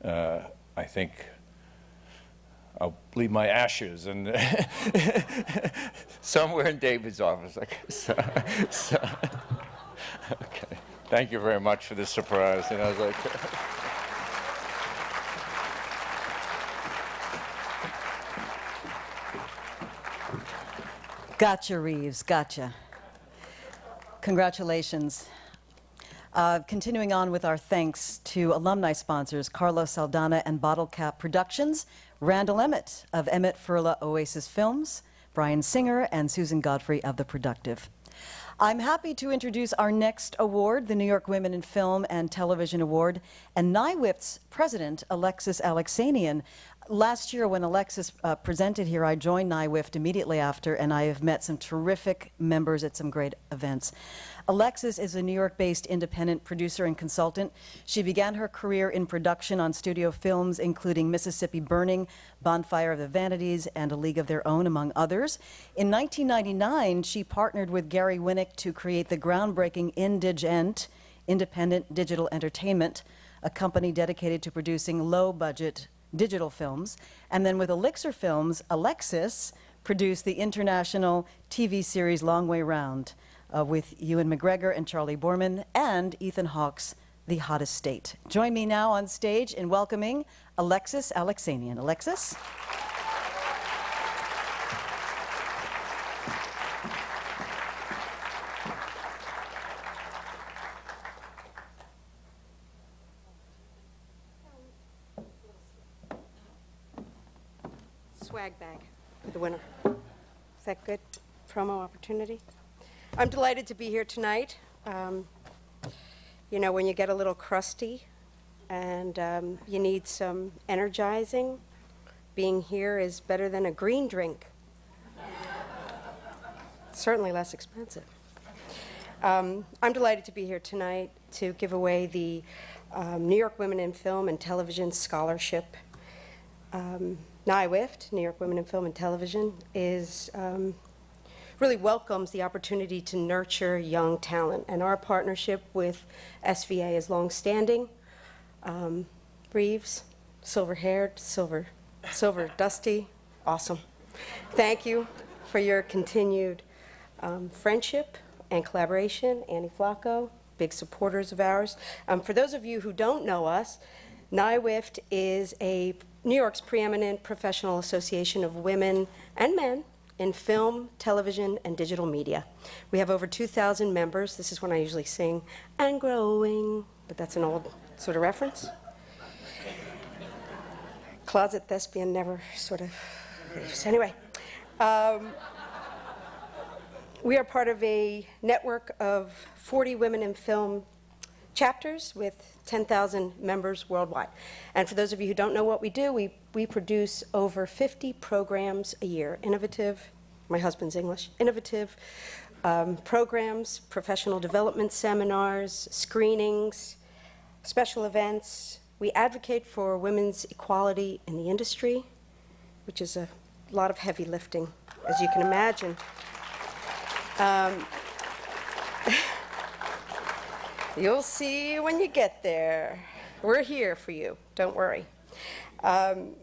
I think I'll leave my ashes and somewhere in David's office, I guess. Okay. Thank you very much for this surprise. And I was like, Gotcha, Reeves, gotcha. Congratulations. Continuing on with our thanks to alumni sponsors, Carlos Saldana and Bottle Cap Productions, Randall Emmett of Emmett Furla Oasis Films, Brian Singer, and Susan Godfrey of The Productive. I'm happy to introduce our next award, the New York Women in Film and Television Award, and NYWIFT's president, Alexis Alexanian. Last year when Alexis presented here, I joined NYWIFT immediately after, and I have met some terrific members at some great events. Alexis is a New York-based independent producer and consultant. She began her career in production on studio films, including Mississippi Burning, Bonfire of the Vanities, and A League of Their Own, among others. In 1999, she partnered with Gary Winnick to create the groundbreaking Indigent, Independent Digital Entertainment, a company dedicated to producing low-budget digital films. And then with Elixir Films, Alexis produced the international TV series Long Way Round with Ewan McGregor and Charlie Borman and Ethan Hawke's The Hottest State. Join me now on stage in welcoming Alexis Alexanian. Alexis? Swag bag for the winner. Is that good promo opportunity? I'm delighted to be here tonight. You know, when you get a little crusty and you need some energizing, being here is better than a green drink. Certainly less expensive. I'm delighted to be here tonight to give away the New York Women in Film and Television Scholarship. NYWIFT, New York Women in Film and Television, really welcomes the opportunity to nurture young talent, and our partnership with SVA is long-standing. Reeves, silver-haired, silver dusty, awesome. Thank you for your continued friendship and collaboration. Annie Flacco, big supporters of ours. For those of you who don't know us, NYWIFT is New York's preeminent professional association of women and men in film, television, and digital media. We have over 2,000 members. This is when I usually sing, and growing, but that's an old sort of reference. Closet thespian never sort of leaves. Anyway, we are part of a network of 40 women in film chapters with 10,000 members worldwide. And for those of you who don't know what we do, we produce over 50 programs a year. Innovative, my husband's English, innovative programs, professional development seminars, screenings, special events. We advocate for women's equality in the industry, which is a lot of heavy lifting, as you can imagine. You'll see when you get there. We're here for you, don't worry.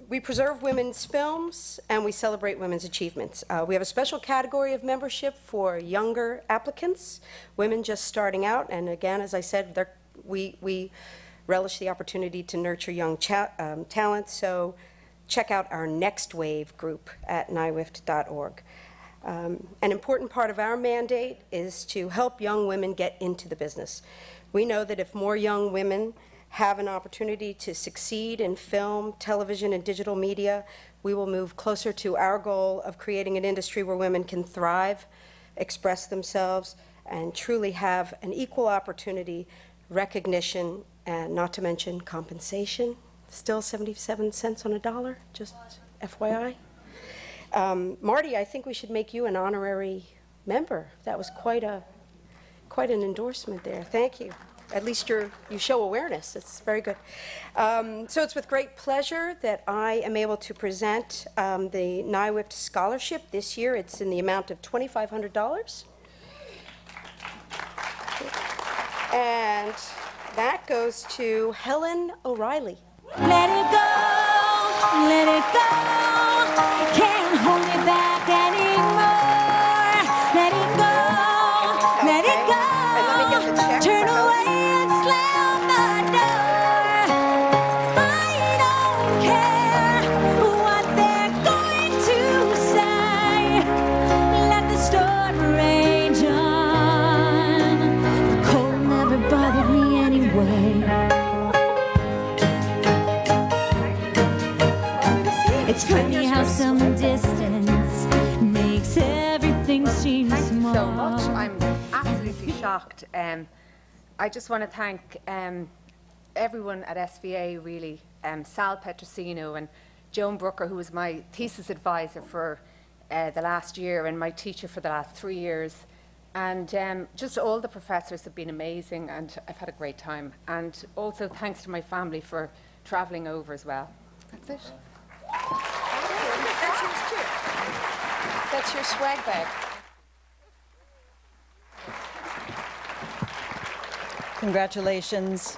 We preserve women's films and we celebrate women's achievements. We have a special category of membership for younger applicants, women just starting out, and again, as I said, we relish the opportunity to nurture young talent, so check out our Next Wave group at nywift.org. An important part of our mandate is to help young women get into the business. We know that if more young women have an opportunity to succeed in film, television, and digital media, we will move closer to our goal of creating an industry where women can thrive, express themselves, and truly have an equal opportunity, recognition, and not to mention compensation. Still 77 cents on a dollar, just FYI. Marty, I think we should make you an honorary member. That was quite an endorsement there. Thank you. At least you show awareness. It's very good. So it's with great pleasure that I am able to present the NYWIFT Scholarship this year. It's in the amount of $2,500. And that goes to Helen O'Reilly. Let it go, let it go. Can't hold it back anymore. Let it go, let it go. And let me get the check. Turn away and slam the door. I don't care what they're going to say. Let the storm rage on. The cold never bothered me anyway. It's funny how some distance makes everything seem small. Thank you so much. I'm absolutely shocked. I just want to thank everyone at SVA, really. Sal Petrosino and Joan Brooker, who was my thesis advisor for the last year and my teacher for the last 3 years. And just all the professors have been amazing, and I've had a great time. And also thanks to my family for traveling over as well. That's it. That's yours too. That's your swag bag. Congratulations.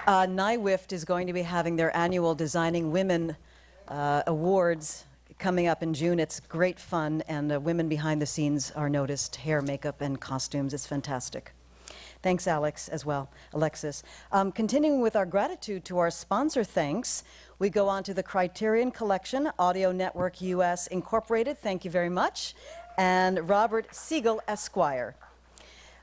NYWIFT is going to be having their annual Designing Women Awards coming up in June. It's great fun, and women behind the scenes are noticed. Hair, makeup, and costumes. It's fantastic. Thanks, Alexis. Continuing with our gratitude to our sponsor thanks, we go on to the Criterion Collection, Audio Network US Incorporated, thank you very much, and Robert Siegel, Esquire.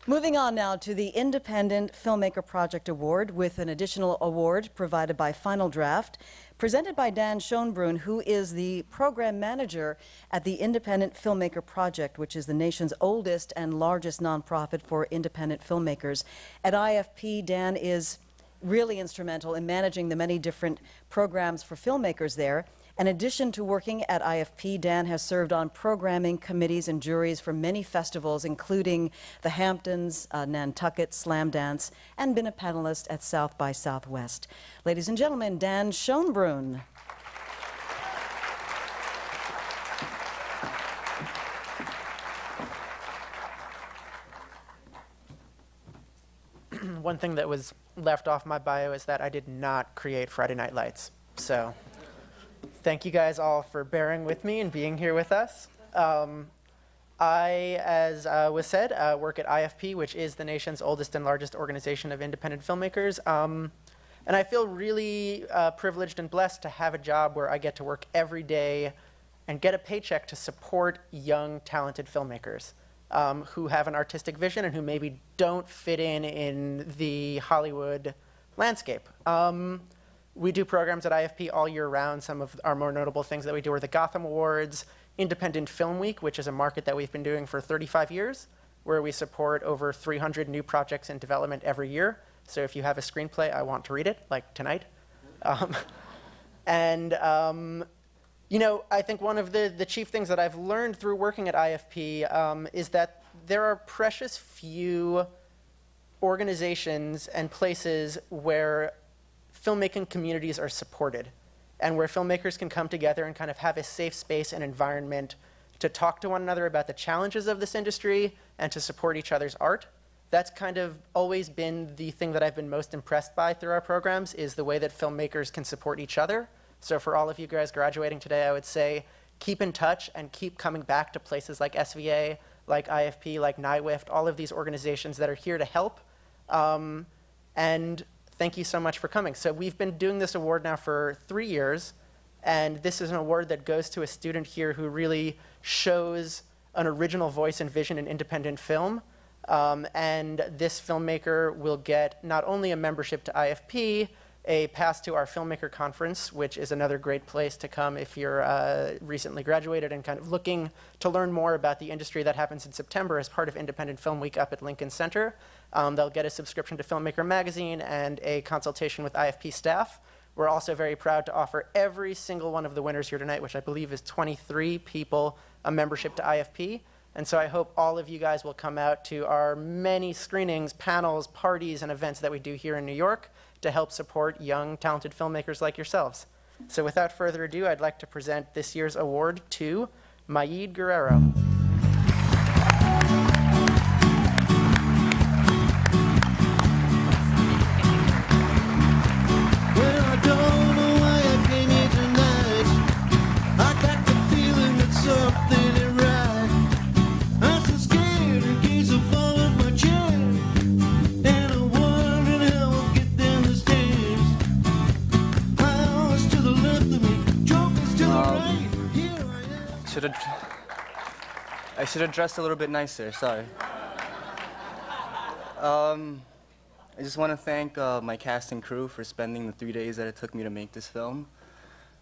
Moving on now to the Independent Filmmaker Project Award, with an additional award provided by Final Draft, presented by Dan Schoenbrunn, who is the program manager at the Independent Filmmaker Project, which is the nation's oldest and largest nonprofit for independent filmmakers. At IFP, Dan is really instrumental in managing the many different programs for filmmakers there. In addition to working at IFP, Dan has served on programming committees and juries for many festivals, including the Hamptons, Nantucket, Slamdance, and been a panelist at South by Southwest. Ladies and gentlemen, Dan Schoenbrunn. one thing that was left off my bio is that I did not create Friday Night Lights. So thank you guys all for bearing with me and being here with us. I, as was said, work at IFP, which is the nation's oldest and largest organization of independent filmmakers. And I feel really privileged and blessed to have a job where I get to work every day and get a paycheck to support young, talented filmmakers who have an artistic vision and who maybe don't fit in the Hollywood landscape. We do programs at IFP all year round. Some of our more notable things that we do are the Gotham Awards, Independent Film Week, which is a market that we've been doing for 35 years, where we support over 300 new projects in development every year. So if you have a screenplay, I want to read it, like tonight. You know, I think one of the chief things that I've learned through working at IFP is that there are precious few organizations and places where filmmaking communities are supported and where filmmakers can come together and kind of have a safe space and environment to talk to one another about the challenges of this industry and to support each other's art. That's kind of always been the thing that I've been most impressed by through our programs, is the way that filmmakers can support each other. So for all of you guys graduating today, I would say keep in touch and keep coming back to places like SVA, like IFP, like NYWIFT, all of these organizations that are here to help. And thank you so much for coming. So we've been doing this award now for 3 years, and this is an award that goes to a student here who really shows an original voice and vision in independent film. And this filmmaker will get not only a membership to IFP, a pass to our filmmaker conference, which is another great place to come if you're recently graduated and kind of looking to learn more about the industry that happens in September as part of Independent Film Week up at Lincoln Center. They'll get a subscription to Filmmaker Magazine and a consultation with IFP staff. We're also very proud to offer every single one of the winners here tonight, which I believe is 23 people, a membership to IFP. And so I hope all of you guys will come out to our many screenings, panels, parties, and events that we do here in New York to help support young, talented filmmakers like yourselves. So without further ado, I'd like to present this year's award to Mayid Guerrero. I should have dressed a little bit nicer, sorry. I just want to thank my cast and crew for spending the 3 days that it took me to make this film.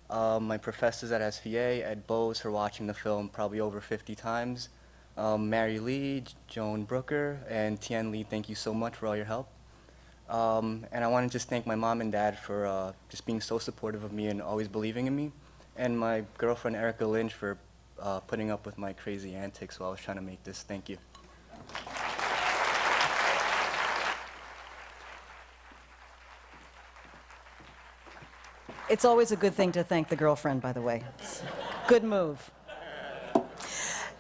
My professors at SVA, Ed Bowes, for watching the film probably over 50 times. Mary Lee, Joan Brooker, and Tien Lee, thank you so much for all your help. And I want to just thank my mom and dad for just being so supportive of me and always believing in me. And my girlfriend, Erica Lynch, for putting up with my crazy antics while I was trying to make this. Thank you. It's always a good thing to thank the girlfriend, by the way. Good move.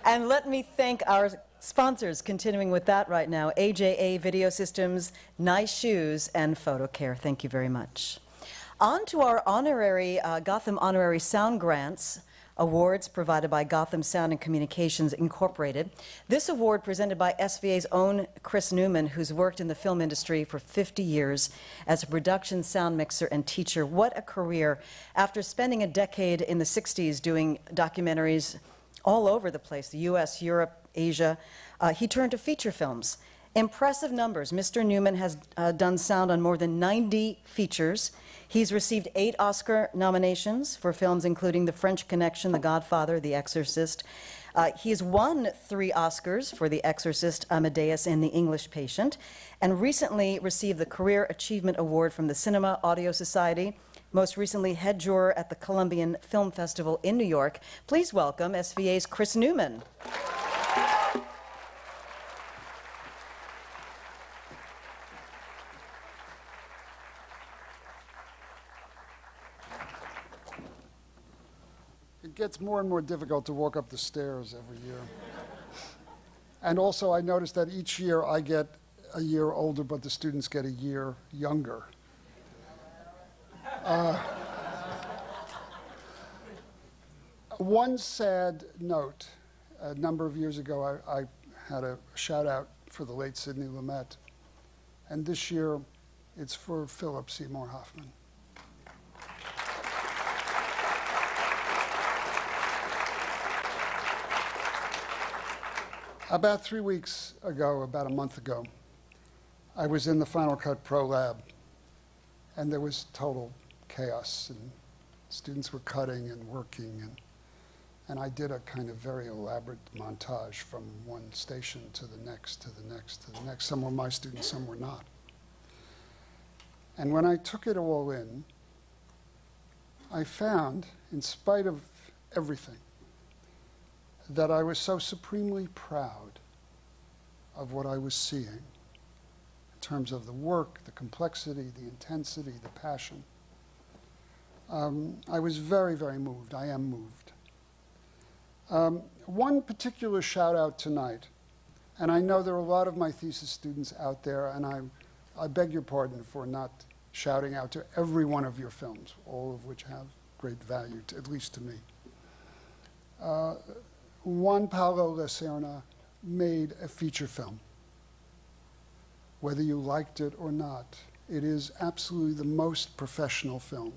And let me thank our sponsors, continuing with that right now, AJA Video Systems, Nice Shoes, and PhotoCare. Thank you very much. On to our honorary, Gotham Honorary Sound Grants awards provided by Gotham Sound and Communications Incorporated. This award presented by SVA's own Chris Newman, who's worked in the film industry for 50 years as a production sound mixer and teacher. What a career. After spending a decade in the 60s doing documentaries all over the place, the US, Europe, Asia, he turned to feature films. Impressive numbers. Mr. Newman has done sound on more than 90 features. He's received 8 Oscar nominations for films including The French Connection, The Godfather, The Exorcist. He's won 3 Oscars for The Exorcist, Amadeus, and The English Patient, and recently received the Career Achievement Award from the Cinema Audio Society, most recently head juror at the Columbian Film Festival in New York. Please welcome SVA's Chris Newman. It gets more and more difficult to walk up the stairs every year. And also, I noticed that each year I get a year older, but the students get a year younger. One sad note, a number of years ago, I had a shout out for the late Sidney Lumet, and this year it's for Philip Seymour Hoffman. About 3 weeks ago, about a month ago, I was in the Final Cut Pro Lab, and there was total chaos, and students were cutting and working, and I did a kind of very elaborate montage from one station to the next, to the next, to the next. Some were my students, some were not. And when I took it all in, I found, in spite of everything, that I was so supremely proud of what I was seeing in terms of the work, the complexity, the intensity, the passion. I was very, very moved. I am moved. One particular shout out tonight, and I know there are a lot of my thesis students out there, and I beg your pardon for not shouting out to every one of your films, all of which have great value, at least to me. Juan Pablo Lacerna made a feature film. Whether you liked it or not, it is absolutely the most professional film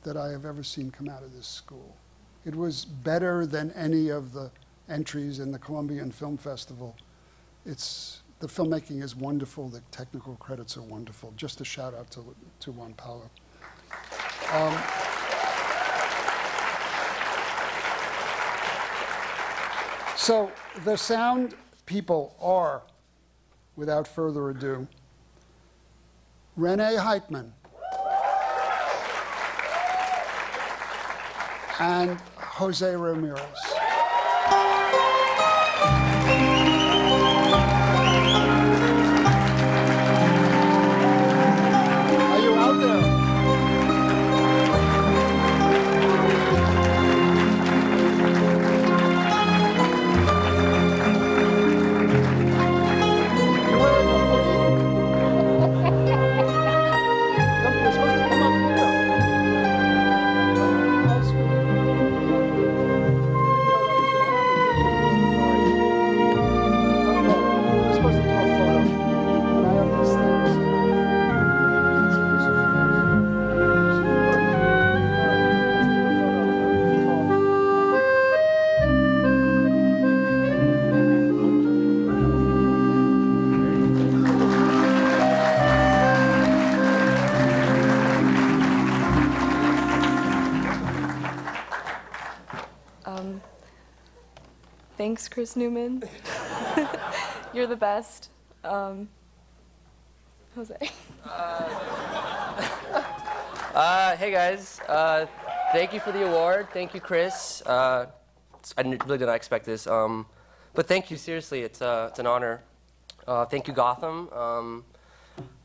that I have ever seen come out of this school. It was better than any of the entries in the Colombian Film Festival. The filmmaking is wonderful, the technical credits are wonderful. Just a shout out to Juan Pablo. So the sound people are, without further ado, Renee Heitman and Jose Ramirez. Are you out there? Thanks, Chris Newman. You're the best. Jose. Hey guys, thank you for the award. Thank you, Chris. I really did not expect this, but thank you, seriously, it's an honor. Thank you, Gotham.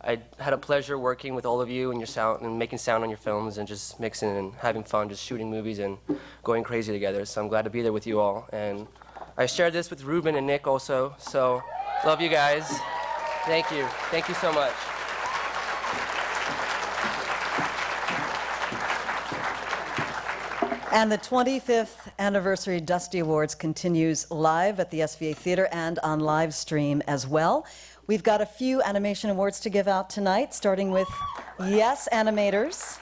I had a pleasure working with all of you and your sound and making sound on your films and just mixing and having fun, just shooting movies and going crazy together. So I'm glad to be there with you all. And I shared this with Ruben and Nick also. So love you guys. Thank you. Thank you so much. And the 25th Anniversary Dusty Awards continues live at the SVA Theater and on live stream as well. We've got a few animation awards to give out tonight, starting with Yes Animators,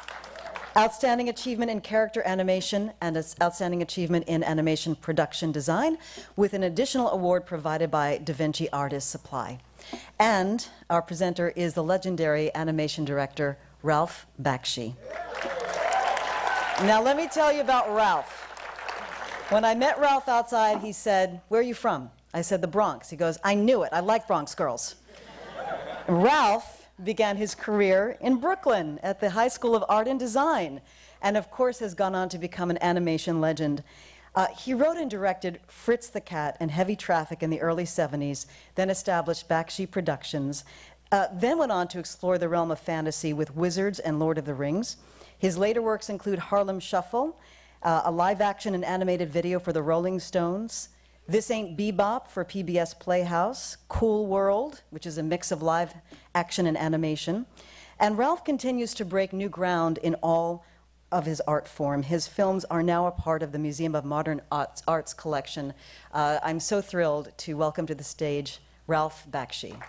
Outstanding Achievement in Character Animation, and Outstanding Achievement in Animation Production Design, with an additional award provided by Da Vinci Artist Supply. And our presenter is the legendary animation director, Ralph Bakshi. Now let me tell you about Ralph. When I met Ralph outside, he said, "Where are you from?" I said, "The Bronx." He goes, "I knew it. I like Bronx girls." Ralph began his career in Brooklyn at the High School of Art and Design, and of course has gone on to become an animation legend. He wrote and directed Fritz the Cat and Heavy Traffic in the early 70s, then established Bakshi Productions, then went on to explore the realm of fantasy with Wizards and Lord of the Rings. His later works include Harlem Shuffle, a live-action and animated video for the Rolling Stones, This Ain't Bebop for PBS Playhouse, Cool World, which is a mix of live action and animation. And Ralph continues to break new ground in all of his art form. His films are now a part of the Museum of Modern Arts collection. I'm so thrilled to welcome to the stage Ralph Bakshi.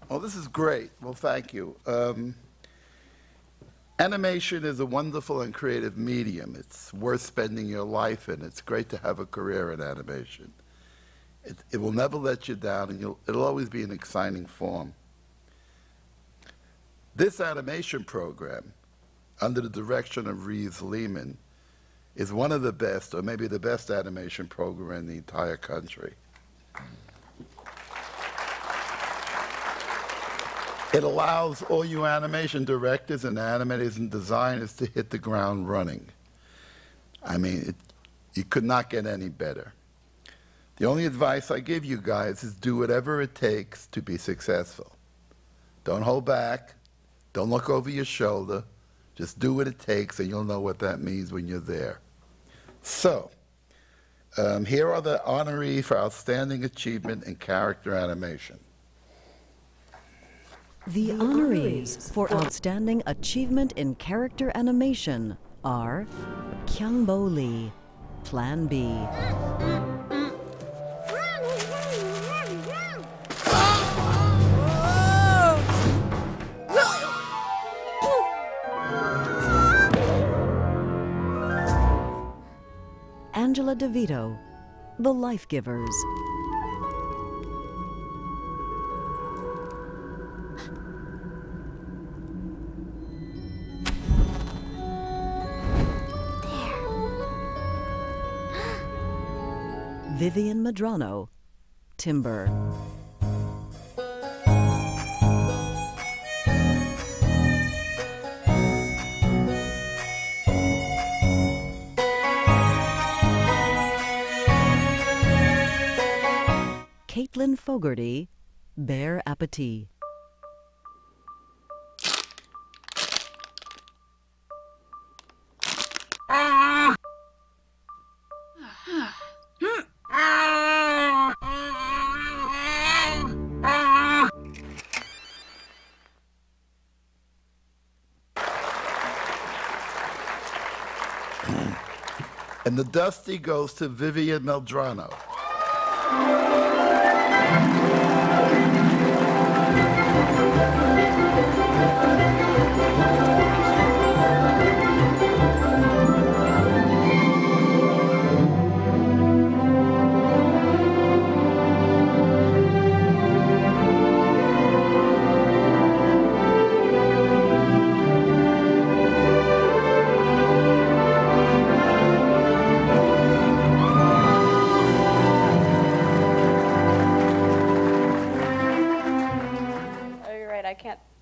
Well, this is great. Well, thank you. Animation is a wonderful and creative medium. It's worth spending your life in. It's great to have a career in animation. It will never let you down, and it'll always be an exciting form. This animation program, under the direction of Reeves Lehman, is one of the best, or maybe the best animation program in the entire country. It allows all you animation directors and animators and designers to hit the ground running. I mean, you could not get any better. The only advice I give you guys is do whatever it takes to be successful. Don't hold back. Don't look over your shoulder. Just do what it takes, and you'll know what that means when you're there. So, here are the honorees for Outstanding Achievement in Character Animation. The honorees for Outstanding Achievement in Character Animation are Kyung-Bo Lee, Plan B. Angela DeVito, The Life Givers. Vivian Madrano, Timber. Caitlin Fogarty, Bear Appetit. And the Dusty goes to Vivian Meldrano.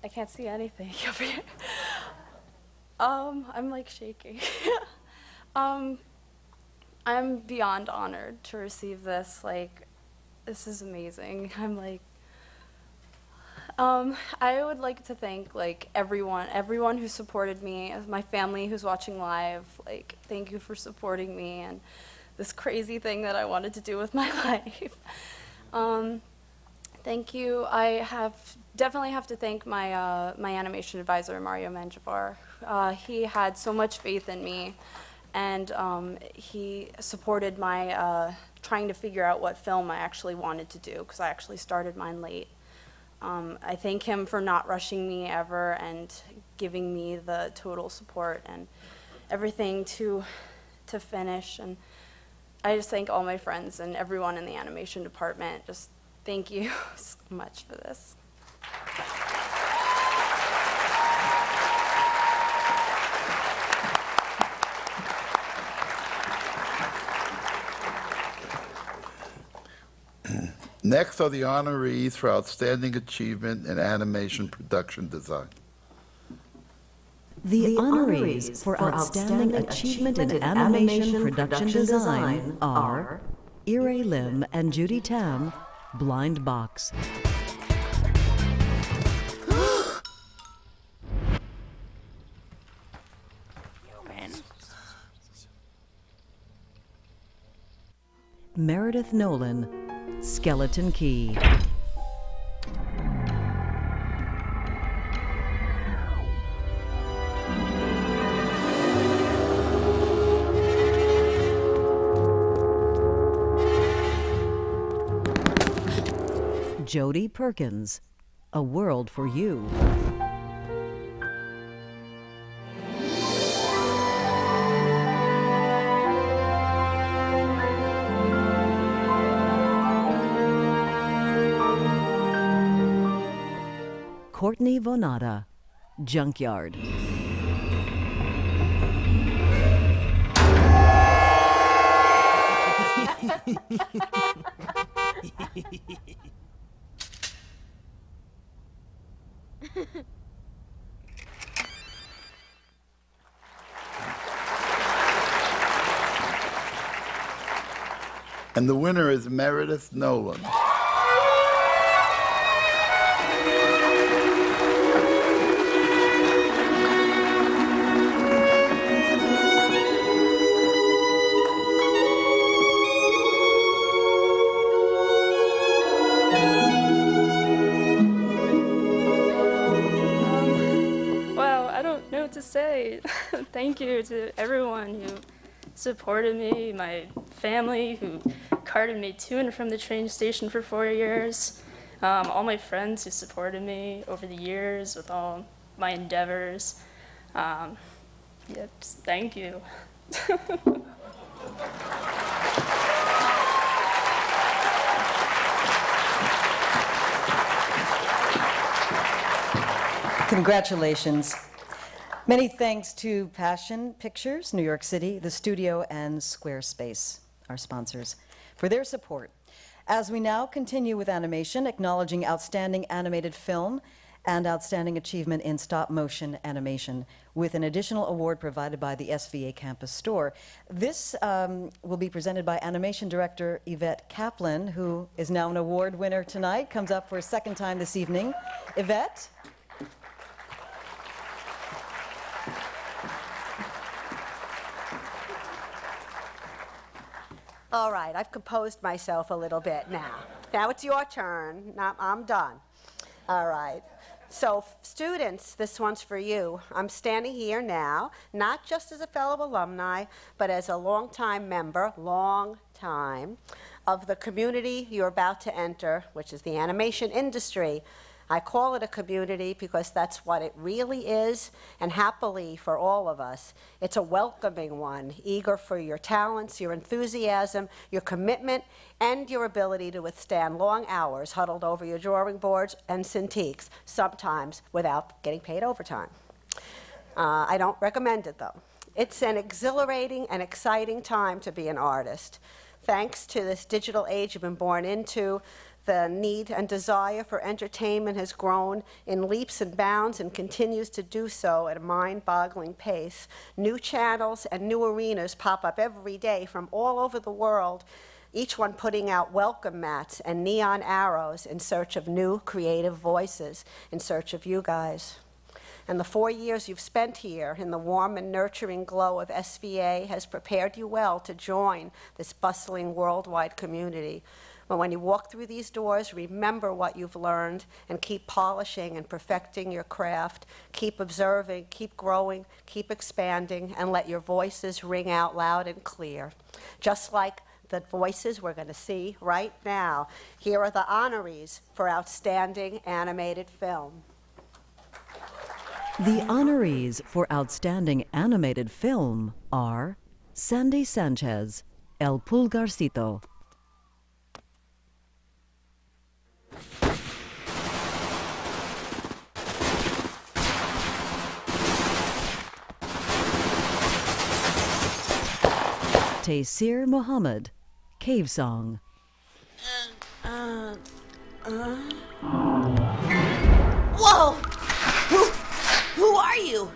I can't see anything over here. I'm like shaking. I'm beyond honored to receive this. Like, this is amazing. I'm like, I would like to thank like everyone who supported me, my family who's watching live. Like, thank you for supporting me and this crazy thing that I wanted to do with my life. Thank you. I definitely have to thank my my animation advisor, Mario Mangivar. He had so much faith in me, and he supported my trying to figure out what film I actually wanted to do, because I actually started mine late. I thank him for not rushing me ever and giving me the total support and everything to finish. And I just thank all my friends and everyone in the animation department. Just thank you so much for this. Next are the honorees for Outstanding Achievement in Animation Production Design. The honorees for outstanding achievement in animation production design are Ire Lim and Judy Tam, Blind Box. Meredith Nolan, Skeleton Key. Jodie Perkins, A World for You. Courtney Vonada, Junkyard. And the winner is Meredith Nolan. To say thank you to everyone who supported me, my family who carted me to and from the train station for 4 years, all my friends who supported me over the years with all my endeavors. Yeah, just thank you. Congratulations. Many thanks to Passion Pictures, New York City, the studio, and Squarespace, our sponsors, for their support. As we now continue with animation, acknowledging outstanding animated film and outstanding achievement in stop-motion animation, with an additional award provided by the SVA Campus Store. This will be presented by animation director Yvette Kaplan, who is now an award winner tonight, comes up for a second time this evening. Yvette? All right, I've composed myself a little bit now. Now it's your turn. Now I'm done. All right. So students, this one's for you. I'm standing here now, not just as a fellow alumni, but as a longtime member, of the community you're about to enter, which is the animation industry. I call it a community because that's what it really is, and happily for all of us. It's a welcoming one, eager for your talents, your enthusiasm, your commitment, and your ability to withstand long hours huddled over your drawing boards and Cintiqs, sometimes without getting paid overtime. I don't recommend it, though. It's an exhilarating and exciting time to be an artist. Thanks to this digital age you've been born into, the need and desire for entertainment has grown in leaps and bounds and continues to do so at a mind-boggling pace. New channels and new arenas pop up every day from all over the world, each one putting out welcome mats and neon arrows in search of new creative voices, in search of you guys. And the 4 years you've spent here in the warm and nurturing glow of SVA has prepared you well to join this bustling worldwide community. But when you walk through these doors, remember what you've learned and keep polishing and perfecting your craft. Keep observing, keep growing, keep expanding, and let your voices ring out loud and clear. Just like the voices we're going to see right now. Here are the honorees for Outstanding Animated Film. The honorees for Outstanding Animated Film are Sandy Sanchez, El Pulgarcito. Taysir Muhammad, Cave Song. Whoa! Who are you?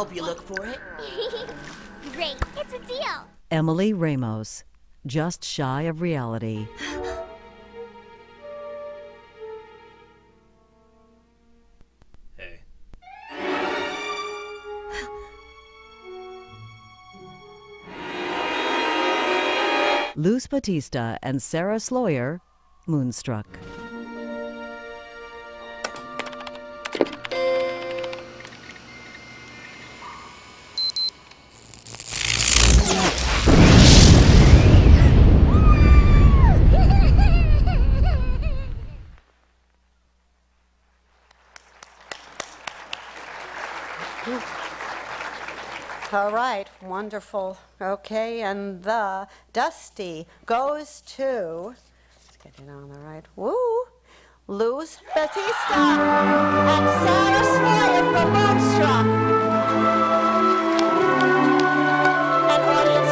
help you look for it. Great, it's a deal. Emily Ramos, just shy of reality. Hey. Luz Batista and Sarah Sloyer, Moonstruck. All right, wonderful. Okay, and the Dusty goes to, let's get it on the right, woo, Luz Batista and Sarah Sloyer from Moonstruck. An audience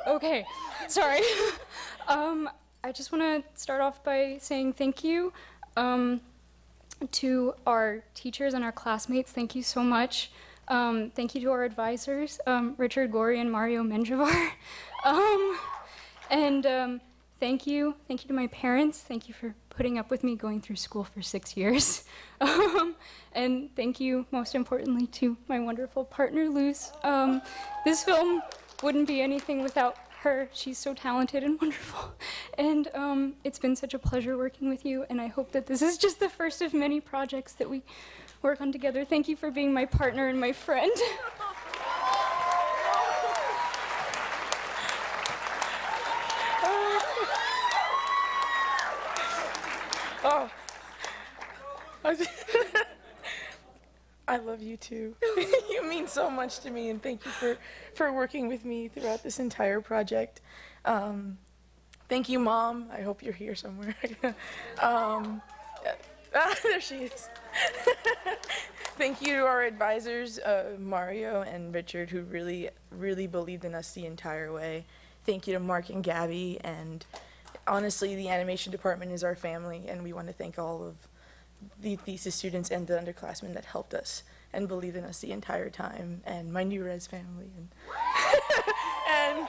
Okay, sorry. I just want to start off by saying thank you to our teachers and our classmates. Thank you so much. Thank you to our advisors, Richard Gorey and Mario Menjivar. And thank you to my parents. Thank you for putting up with me going through school for 6 years. And thank you, most importantly, to my wonderful partner, Luz. This film wouldn't be anything without her. She's so talented and wonderful. And it's been such a pleasure working with you, and I hope that this is just the first of many projects that we work on together. Thank you for being my partner and my friend. Oh, I love you too. You mean so much to me, and thank you for working with me throughout this entire project. Thank you, Mom. I hope you're here somewhere. There she is. Thank you to our advisors, Mario and Richard, who really believed in us the entire way. Thank you to Mark and Gabby, and honestly, the animation department is our family, and we want to thank all of the thesis students and the underclassmen that helped us and believed in us the entire time, and my new res family. And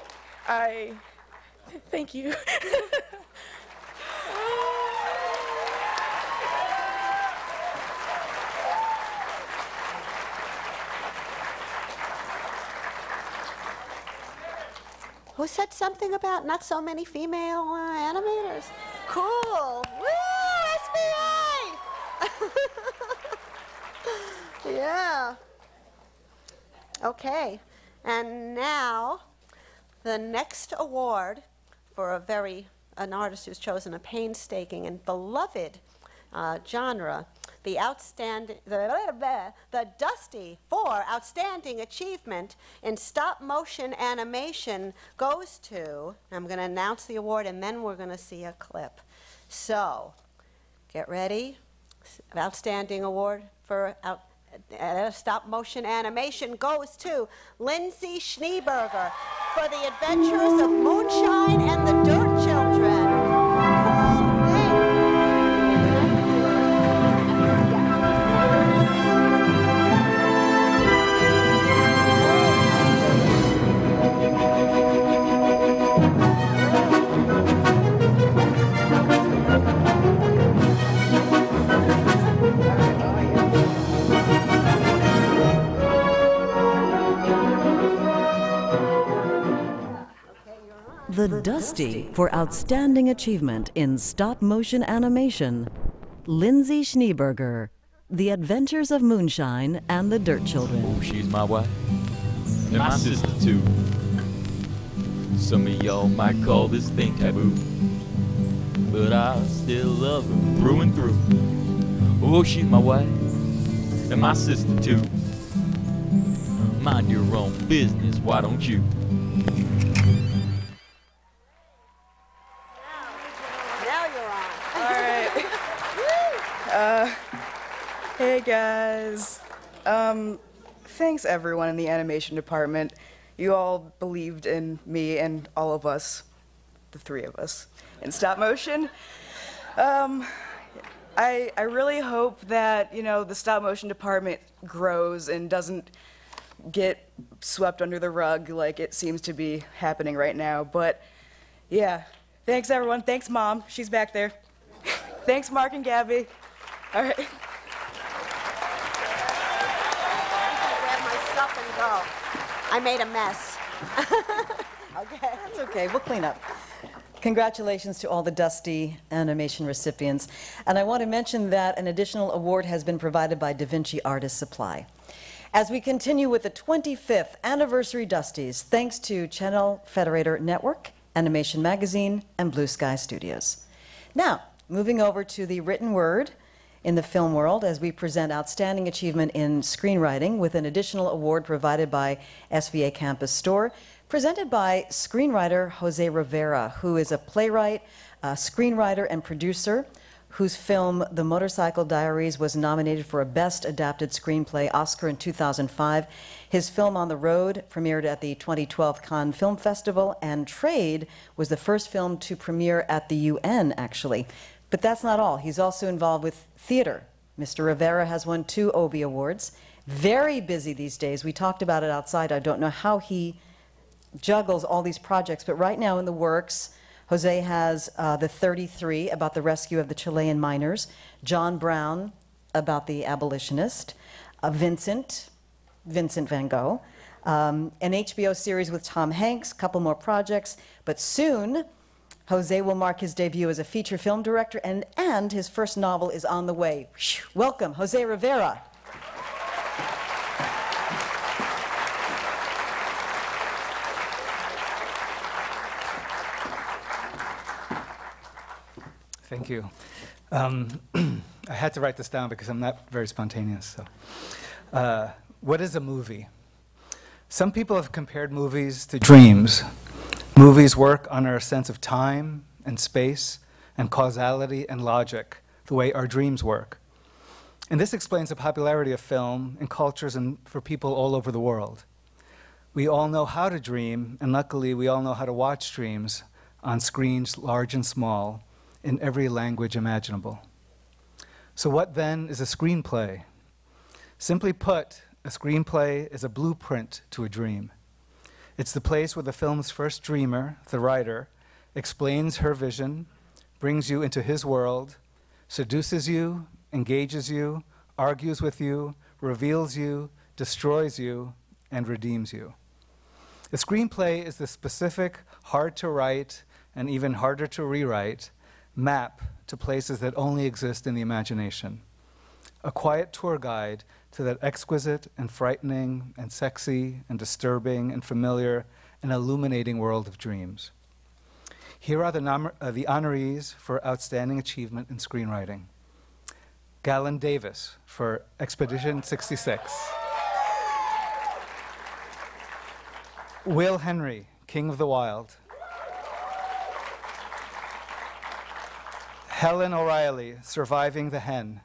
I thank you. Who said something about not so many female animators? Cool. Woo, SVA! Yeah. Okay. And now, the next award for an artist who's chosen a painstaking and beloved genre, the Dusty for Outstanding Achievement in Stop Motion Animation goes to, I'm going to announce the award and then we're going to see a clip. So, get ready. Outstanding award for Stop Motion Animation goes to Lindsay Schneeberger for The Adventures of Moonshine and the Dirt Children. The Dusty for Outstanding Achievement in Stop Motion Animation, Lindsay Schneeberger. The Adventures of Moonshine and the Dirt Children. She's my wife, and my sister too. Some of y'all might call this thing taboo, but I still love her through and through. Oh, she's my wife, and my sister too. Mind your own business, why don't you? Now you're on. All right. Hey guys. Thanks everyone in the animation department. You all believed in me and all of us, the three of us, in stop motion. I really hope that, you know, the stop motion department grows and doesn't get swept under the rug like it seems to be happening right now. But yeah, thanks everyone. Thanks Mom, she's back there. Thanks Mark and Gabby. All right. Grab my stuff and go. I made a mess. Okay. That's okay. We'll clean up. Congratulations to all the Dusty Animation recipients. And I want to mention that an additional award has been provided by Da Vinci Artist Supply. As we continue with the 25th anniversary Dusties, thanks to Channel Federator Network, Animation Magazine, and Blue Sky Studios. Now, moving over to the written word in the film world as we present Outstanding Achievement in Screenwriting with an additional award provided by SVA Campus Store, presented by screenwriter Jose Rivera, who is a playwright, screenwriter, and producer whose film The Motorcycle Diaries was nominated for a Best Adapted Screenplay Oscar in 2005. His film On the Road premiered at the 2012 Cannes Film Festival, and Trade was the first film to premiere at the UN, actually. But that's not all. He's also involved with theater. Mr. Rivera has won 2 Obie Awards. Very busy these days. We talked about it outside. I don't know how he juggles all these projects, but right now in the works, Jose has the 33 about the rescue of the Chilean miners, John Brown about the abolitionist, Vincent van Gogh, an HBO series with Tom Hanks, a couple more projects, but soon Jose will mark his debut as a feature film director, and his first novel is on the way. Welcome, Jose Rivera. Thank you. I had to write this down because I'm not very spontaneous. So, what is a movie? Some people have compared movies to dreams. Movies work on our sense of time and space and causality and logic, the way our dreams work. And this explains the popularity of film in cultures and for people all over the world. We all know how to dream, and luckily we all know how to watch dreams on screens large and small, in every language imaginable. So what then is a screenplay? Simply put, a screenplay is a blueprint to a dream. It's the place where the film's first dreamer, the writer, explains her vision, brings you into his world, seduces you, engages you, argues with you, reveals you, destroys you, and redeems you. The screenplay is the specific, hard to write, and even harder to rewrite map to places that only exist in the imagination. A quiet tour guide to that exquisite and frightening and sexy and disturbing and familiar and illuminating world of dreams. Here are the honorees for Outstanding Achievement in Screenwriting. Galen Davis for Expedition 66. Will Henry, King of the Wild. Helen O'Reilly, Surviving the Hen.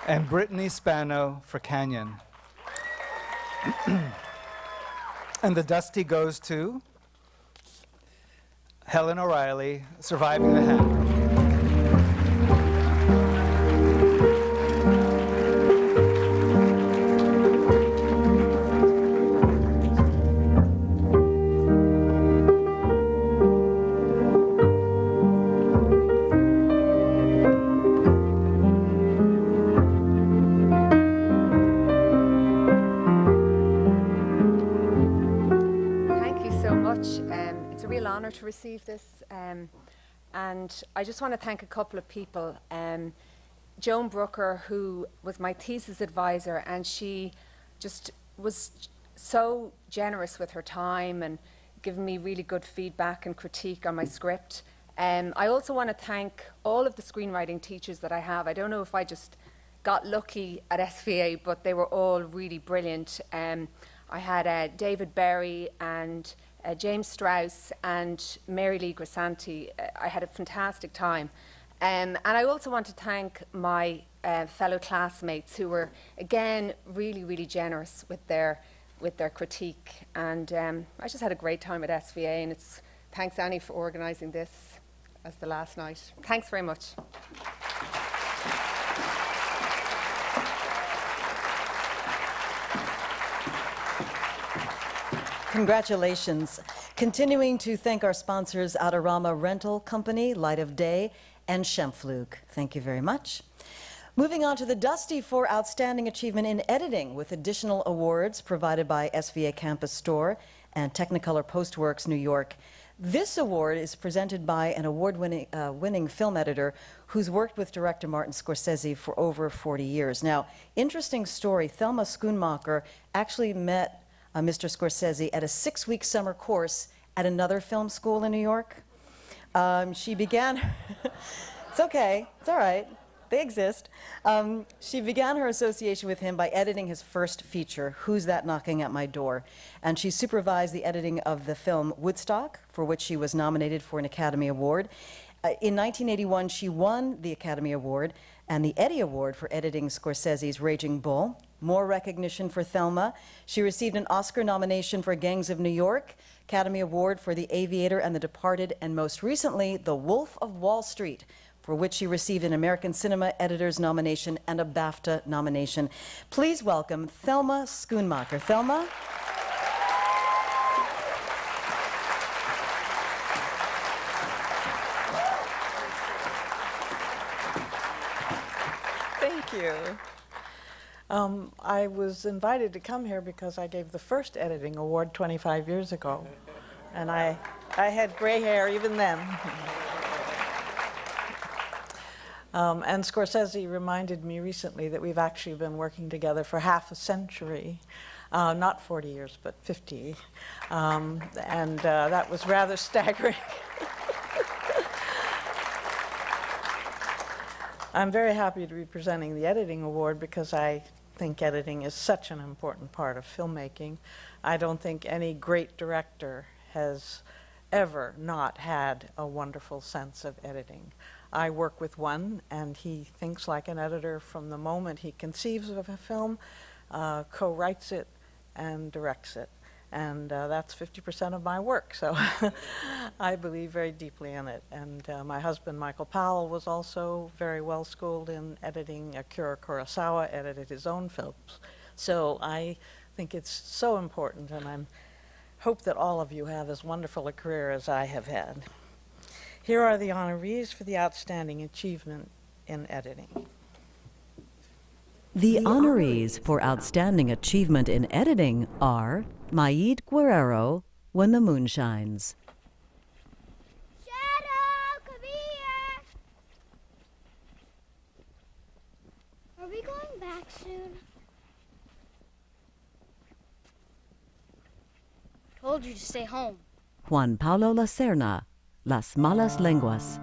And Brittany Spano for Canyon. And the Dusty goes to Helen O'Reilly, Surviving the Hen. To receive this, and I just want to thank a couple of people. Joan Brooker, who was my thesis advisor, and she just was so generous with her time and giving me really good feedback and critique on my script. I also want to thank all of the screenwriting teachers that I have. I don't know if I just got lucky at SVA, but they were all really brilliant. I had David Berry and James Strauss and Mary Lee Grisanti. I had a fantastic time. And I also want to thank my fellow classmates who were, again, really, really generous with their critique. And I just had a great time at SVA, and it's thanks, Annie, for organising this as the last night. Thanks very much. Congratulations. Continuing to thank our sponsors, Adorama Rental Company, Light of Day, and Schempflug. Thank you very much. Moving on to the Dusty for Outstanding Achievement in Editing, with additional awards provided by SVA Campus Store and Technicolor Postworks New York. This award is presented by an award-winning film editor who's worked with director Martin Scorsese for over 40 years. Now, interesting story, Thelma Schoonmaker actually met Mr. Scorsese at a 6-week summer course at another film school in New York. She began, it's okay, it's all right, they exist. She began her association with him by editing his first feature, Who's That Knocking at My Door? And she supervised the editing of the film Woodstock, for which she was nominated for an Academy Award. In 1981, she won the Academy Award and the Eddie Award for editing Scorsese's Raging Bull. More recognition for Thelma. She received an Oscar nomination for Gangs of New York, Academy Award for The Aviator and The Departed, and most recently, The Wolf of Wall Street, for which she received an American Cinema Editor's nomination and a BAFTA nomination. Please welcome Thelma Schoonmaker. Thelma? Thank you. I was invited to come here because I gave the first editing award 25 years ago. And I had gray hair even then. And Scorsese reminded me recently that we've actually been working together for half a century. Not 40 years, but 50. And that was rather staggering. I'm very happy to be presenting the Editing Award because I think editing is such an important part of filmmaking. I don't think any great director has ever not had a wonderful sense of editing. I work with one, and he thinks like an editor from the moment he conceives of a film, co-writes it, and directs it. And that's 50% of my work, so I believe very deeply in it. And my husband, Michael Powell, was also very well schooled in editing. Akira Kurosawa edited his own films. So I think it's so important, and I hope that all of you have as wonderful a career as I have had. Here are the honorees for the Outstanding Achievement in Editing. The honorees for Outstanding Achievement in Editing are Maid Guerrero, When the Moon Shines. Shadow, come here! Are we going back soon? Told you to stay home. Juan Pablo Lacerna, Las Malas Lenguas.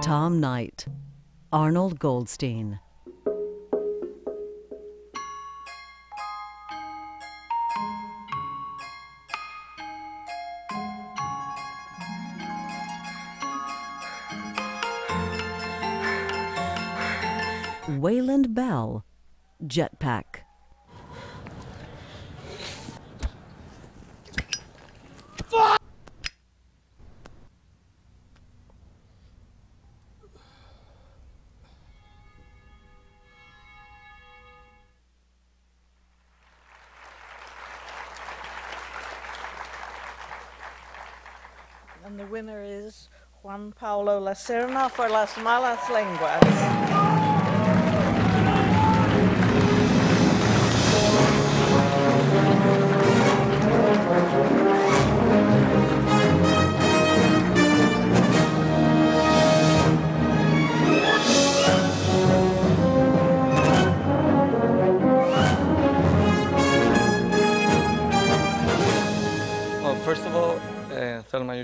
Tom Knight, Arnold Goldstein. Wayland Bell, Jetpack. And the winner is Juan Pablo Lacerna for Las Malas Lenguas.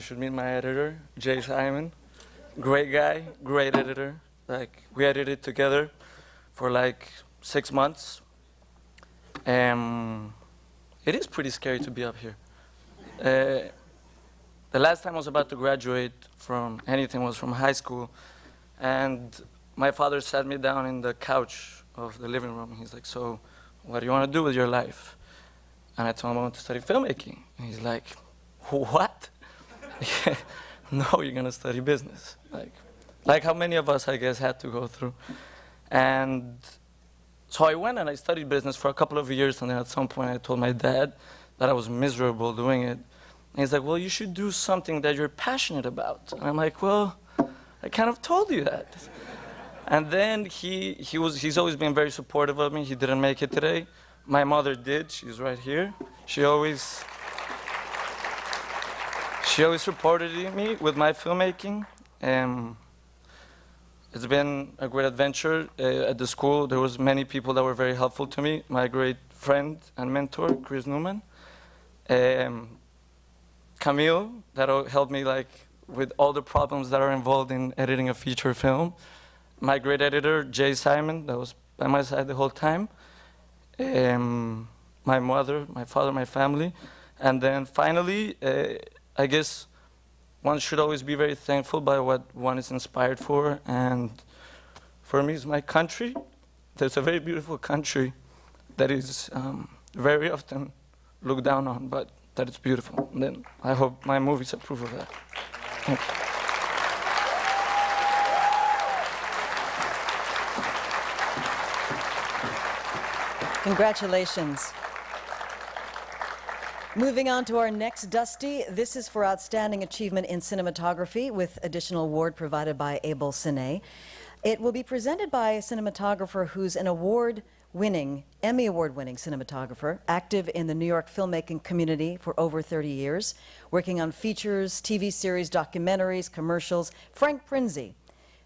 should meet my editor, Jay Simon. Great guy, great editor. Like, we edited together for like 6 months. It is pretty scary to be up here. The last time I was about to graduate from anything was from high school, and my father sat me down in the couch of the living room. He's like, so what do you want to do with your life? And I told him I want to study filmmaking. And he's like, what? No, you're going to study business. Like how many of us, I guess, had to go through. And so I went and I studied business for a couple of years, and then at some point I told my dad that I was miserable doing it. And he's like, well, you should do something that you're passionate about. And I'm like, well, I kind of told you that. And then he's always been very supportive of me. He didn't make it today. My mother did. She's right here. She always supported me with my filmmaking. It's been a great adventure. At the school, there was many people that were very helpful to me. My great friend and mentor, Chris Newman. Camille, that helped me with all the problems that are involved in editing a feature film. My great editor, Jay Simon, that was by my side the whole time. My mother, my father, my family. And then finally, I guess one should always be very thankful by what one is inspired for. And for me, it's my country. There's a very beautiful country that is very often looked down on, but that it's beautiful. And then I hope my movies approve of that. Thank you. Congratulations. Moving on to our next Dusty. This is for Outstanding Achievement in Cinematography with additional award provided by Abel Sine. It will be presented by a cinematographer who's an Emmy Award-winning cinematographer, active in the New York filmmaking community for over 30 years, working on features, TV series, documentaries, commercials. Frank Prinzi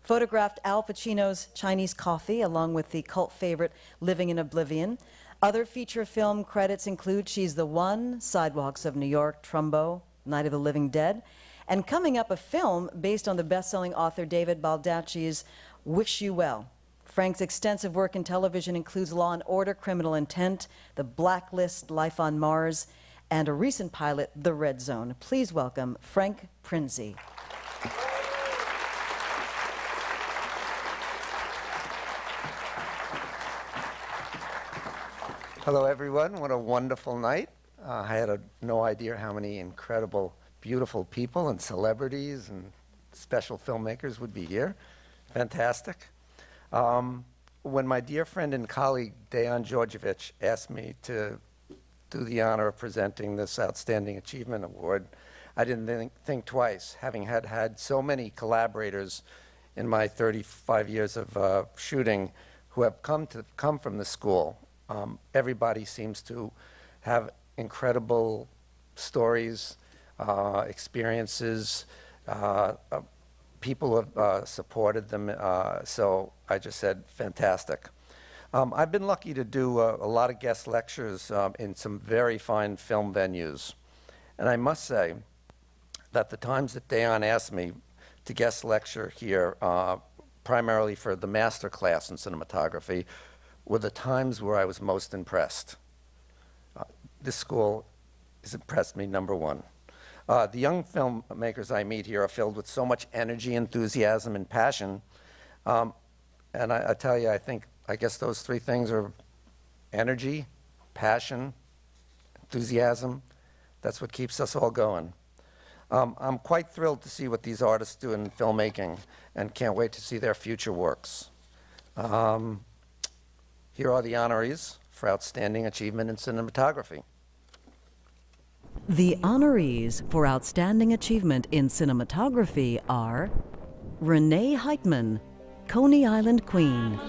photographed Al Pacino's Chinese Coffee, along with the cult favorite Living in Oblivion. Other feature film credits include She's the One, Sidewalks of New York, Trumbo, Night of the Living Dead, and coming up, a film based on the best-selling author David Baldacci's Wish You Well. Frank's extensive work in television includes Law & Order, Criminal Intent, The Blacklist, Life on Mars, and a recent pilot, The Red Zone. Please welcome Frank Prinzi. Hello, everyone. What a wonderful night. I had no idea how many incredible, beautiful people and celebrities and special filmmakers would be here. Fantastic. When my dear friend and colleague, Dejan Djordjevic, asked me to do the honor of presenting this Outstanding Achievement Award, I didn't think twice, having had so many collaborators in my 35 years of shooting who have come from the school. Everybody seems to have incredible stories, experiences. People have supported them, so I just said, fantastic. I've been lucky to do a lot of guest lectures in some very fine film venues. And I must say that the times that Dejan asked me to guest lecture here, primarily for the master class in cinematography, were the times where I was most impressed. This school has impressed me, number one. The young filmmakers I meet here are filled with so much energy, enthusiasm, and passion. And I tell you, I guess those three things are energy, passion, enthusiasm. That's what keeps us all going. I'm quite thrilled to see what these artists do in filmmaking and can't wait to see their future works. Here are the honorees for Outstanding Achievement in Cinematography. The honorees for Outstanding Achievement in Cinematography are Renee Heitman, Coney Island Queen.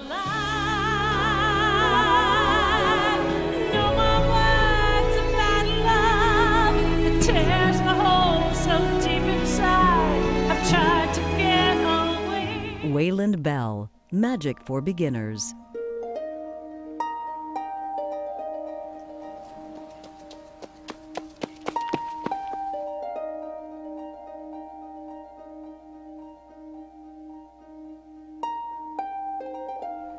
Wayland Bell, Magic for Beginners.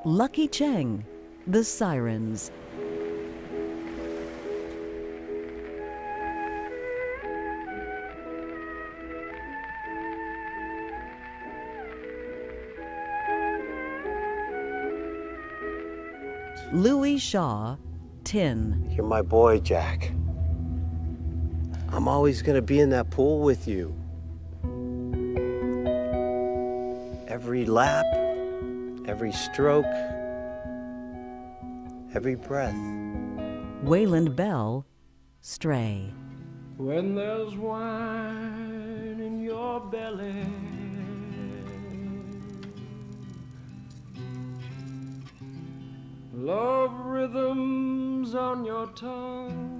Lucky Cheng, The Sirens. Louis Shaw, Tin. You're my boy, Jack. I'm always gonna be in that pool with you. Every lap, every stroke, every breath. Wayland Bell, Stray. When there's wine in your belly, love rhythms on your tongue.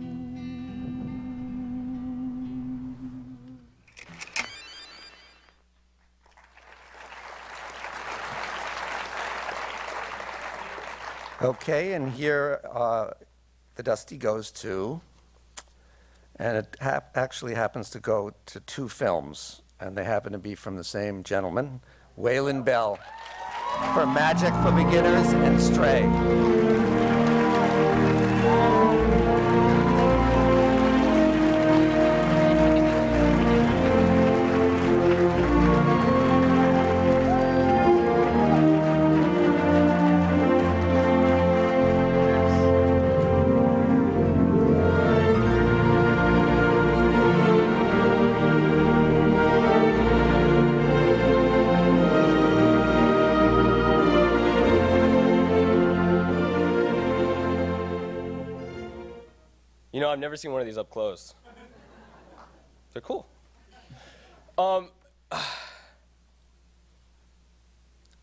Okay, and here the Dusty goes to, and it actually happens to go to 2 films, and they happen to be from the same gentleman, Wayland Bell, for Magic for Beginners and Stray. You know, I've never seen one of these up close. They're cool. I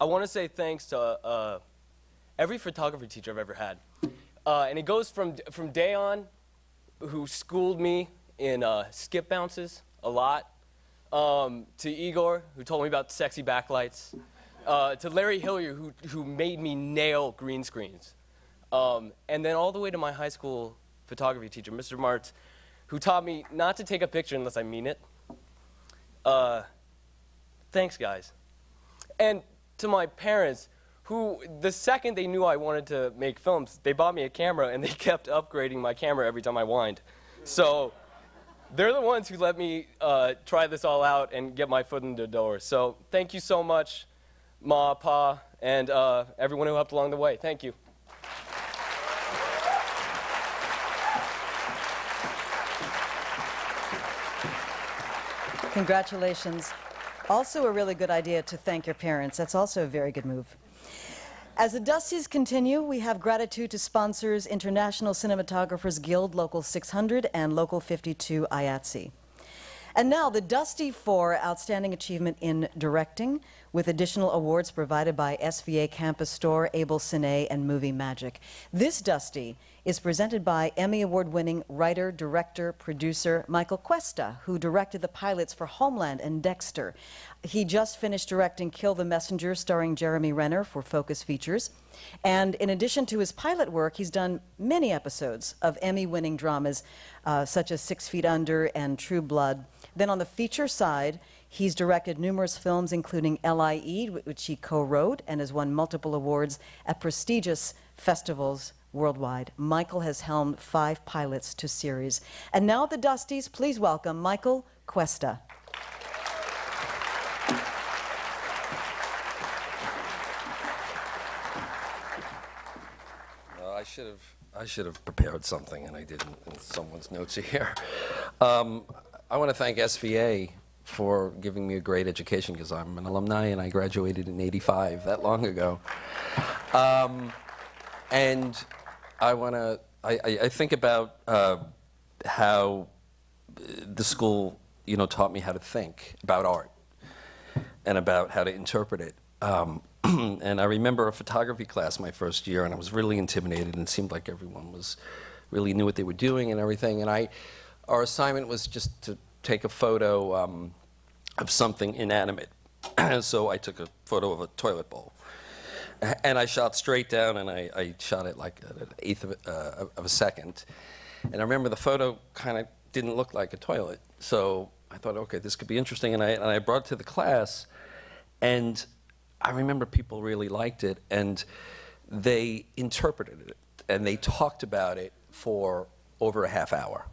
want to say thanks to every photography teacher I've ever had. And it goes from Dayon, who schooled me in skip bounces a lot, to Igor, who told me about sexy backlights, to Larry Hillier, who made me nail green screens. And then all the way to my high school photography teacher, Mr. Martz, who taught me not to take a picture unless I mean it. Thanks, guys. And to my parents, who, the second they knew I wanted to make films, they bought me a camera and they kept upgrading my camera every time I whined. So they're the ones who let me try this all out and get my foot in the door. So thank you so much, Ma, Pa, and everyone who helped along the way. Thank you. Congratulations. Also a really good idea to thank your parents. That's also a very good move. As the Dusties continue, we have gratitude to sponsors International Cinematographers Guild Local 600 and Local 52 IATSE. And now the Dusty for Outstanding Achievement in Directing, with additional awards provided by SVA Campus Store, Able Cine, and Movie Magic. This Dusty is presented by Emmy Award-winning writer, director, producer Michael Cuesta, who directed the pilots for Homeland and Dexter. He just finished directing Kill the Messenger, starring Jeremy Renner, for Focus Features. And in addition to his pilot work, he's done many episodes of Emmy-winning dramas such as 6 Feet Under and True Blood. Then on the feature side, he's directed numerous films, including LIE, which he co-wrote and has won multiple awards at prestigious festivals worldwide. Michael has helmed 5 pilots to series. And now the Dusties, please welcome Michael Cuesta. I should have prepared something, and I didn't in someone's notes here. I want to thank SVA for giving me a great education, because I'm an alumni and I graduated in '85, that long ago. And I think about how the school, taught me how to think about art and about how to interpret it. And I remember a photography class my first year, and I was really intimidated, and it seemed like everyone really knew what they were doing and everything. And our assignment was just to take a photo of something inanimate. So I took a photo of a toilet bowl. And I shot straight down, and I shot it like an eighth of a second. And I remember the photo kind of didn't look like a toilet. So I thought, okay, this could be interesting. And I brought it to the class, and I remember people really liked it. And they interpreted it and they talked about it for over a half hour.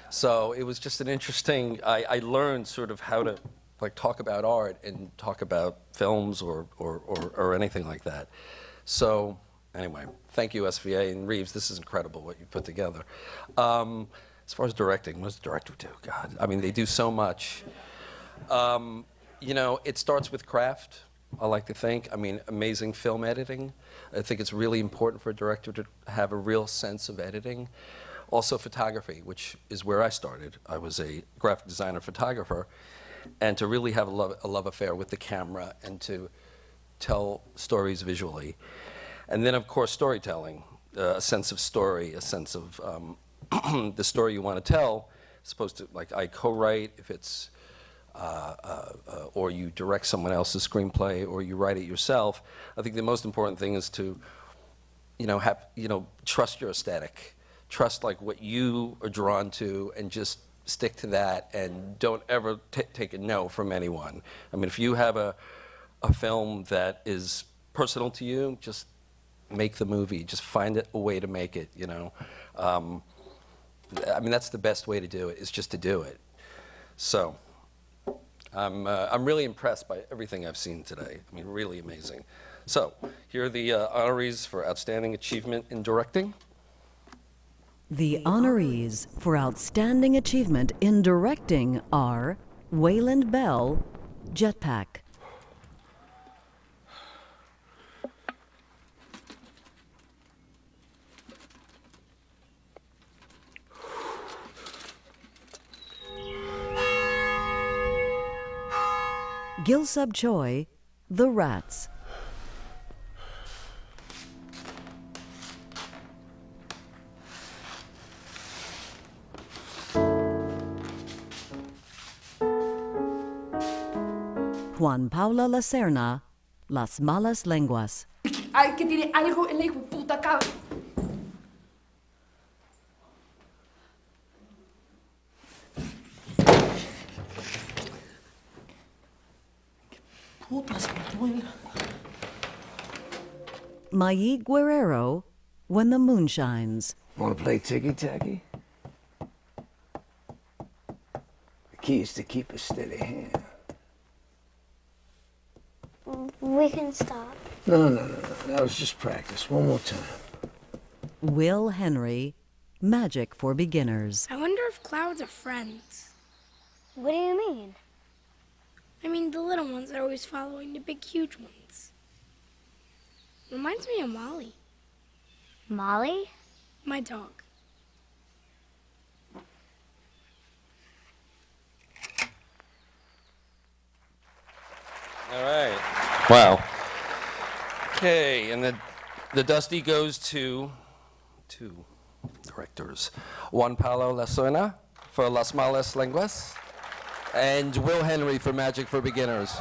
So it was just an interesting, I learned sort of how to like talk about art and talk about films or anything like that. So anyway, thank you SVA and Reeves, this is incredible what you put together. As far as directing, what does the director do? God, I mean, they do so much. You know, it starts with craft, I like to think. I mean, amazing film editing. I think it's really important for a director to have a real sense of editing. Also photography, which is where I started. I was a graphic designer photographer, and to really have a love affair with the camera and to tell stories visually. And then, of course, storytelling, a sense of story, a sense of the story you want to tell. Supposed to, like, I co-write if it's, or you direct someone else's screenplay, or you write it yourself. I think the most important thing is to, trust your aesthetic, trust like what you are drawn to, and just stick to that, and don't ever take a no from anyone. I mean, if you have a film that is personal to you, just make the movie. Just find a way to make it. I mean, that's the best way to do it, is just to do it. So. I'm really impressed by everything I've seen today. I mean, really amazing. So, here are the honorees for Outstanding Achievement in Directing. The honorees for Outstanding Achievement in Directing are Wayland Bell, Jetpack. Gilsub Choi, The Rats. Juan Paula Lacerna, Las Malas Lenguas. Ay, que tiene algo en la hijueputa cabra. Mayi Guerrero, When the Moon Shines. Want to play ticky-tacky? The key is to keep a steady hand. We can stop. No. That was just practice. One more time. Will Henry, Magic for Beginners. I wonder if clouds are friends. What do you mean? I mean, the little ones are always following the big, huge ones. Reminds me of Molly. Molly? My dog. All right. Wow. Okay, and the Dusty goes to two directors. Juan Paulo Lacerna for Las Malas Lenguas, and Will Henry for Magic for Beginners.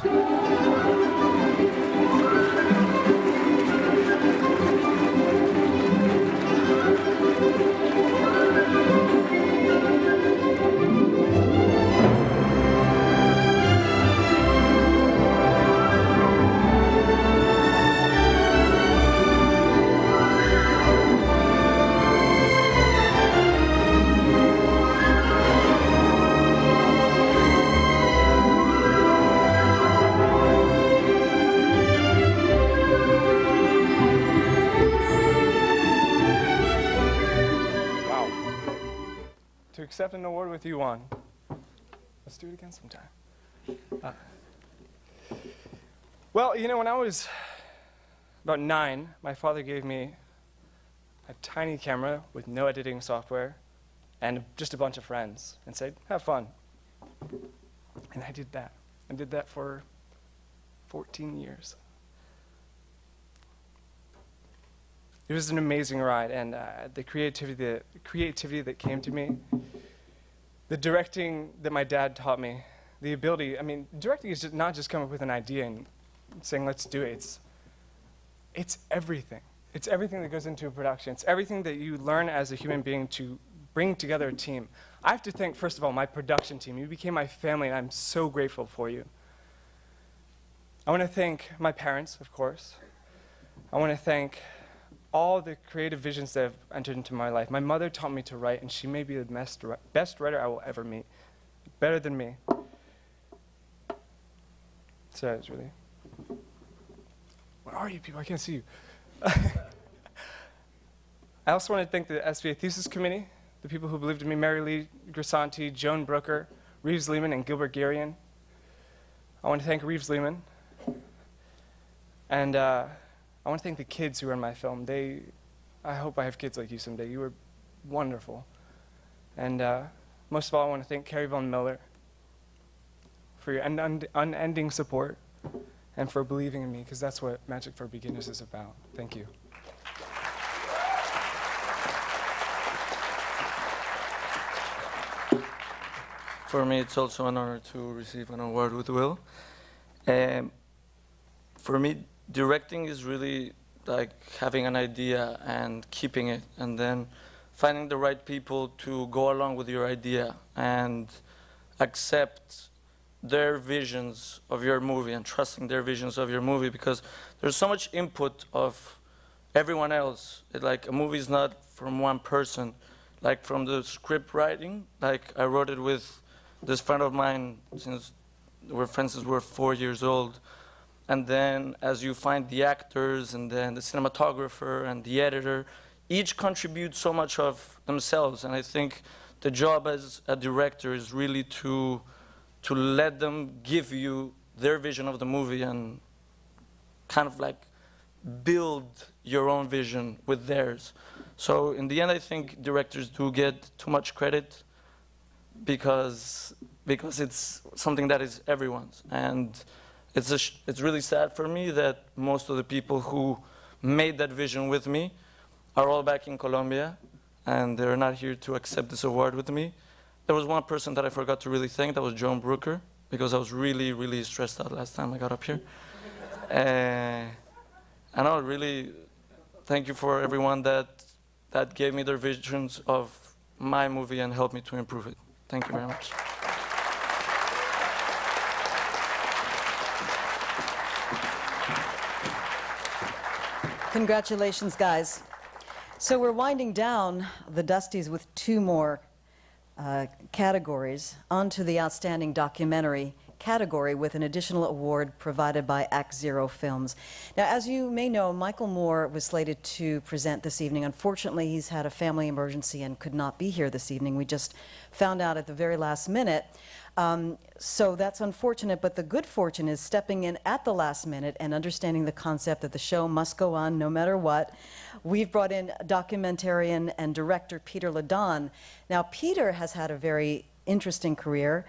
Accept an award with you on. Let's do it again sometime. Well, you know, when I was about 9, my father gave me a tiny camera with no editing software and just a bunch of friends and said, have fun. And I did that. I did that for 14 years. It was an amazing ride, and the creativity that came to me, the directing that my dad taught me, the ability, I mean, directing is not just coming up with an idea and saying, let's do it. It's everything. It's everything that goes into a production. It's everything that you learn as a human being to bring together a team. I have to thank, first of all, my production team. You became my family, and I'm so grateful for you. I want to thank my parents, of course. I want to thank all the creative visions that have entered into my life. My mother taught me to write, and she may be the best writer I will ever meet. Better than me. So it's really... Where are you people? I can't see you. I also want to thank the SVA Thesis Committee, the people who believed in me, Mary Lee Grisanti, Joan Brooker, Reeves Lehman, and Gilbert Garian. I want to thank Reeves Lehman. And I want to thank the kids who were in my film. I hope I have kids like you someday. You were wonderful. And most of all, I want to thank Carrie Von Miller for your unending support and for believing in me, because that's what Magic for Beginners is about. Thank you. For me, it's also an honor to receive an award with Will. For me, directing is really like having an idea and keeping it, and then finding the right people to go along with your idea and accept their visions of your movie and trusting their visions of your movie, because there's so much input of everyone else. Like, a movie is not from one person. Like, from the script writing, like, I wrote it with this friend of mine since we're friends since we're 4 years old. And then as you find the actors and then the cinematographer and the editor, each contributes so much of themselves. And I think the job as a director is really to let them give you their vision of the movie and kind of like build your own vision with theirs. So in the end, I think directors do get too much credit because it's something that is everyone's. And it's really sad for me that most of the people who made that vision with me are all back in Colombia, and they're not here to accept this award with me. There was one person that I forgot to really thank, that was Joan Brooker, because I was really, really stressed out last time I got up here. And I really thank you for everyone that gave me their visions of my movie and helped me to improve it. Thank you very much. Congratulations, guys. So we're winding down the Dusties with two more categories, onto the Outstanding Documentary category with an additional award provided by Act Zero Films. Now, as you may know, Michael Moore was slated to present this evening. Unfortunately, he's had a family emergency and could not be here this evening. We just found out at the very last minute. So that's unfortunate, but the good fortune is stepping in at the last minute and understanding the concept that the show must go on no matter what. We've brought in documentarian and director Peter Ladon. Now, Peter has had a very interesting career,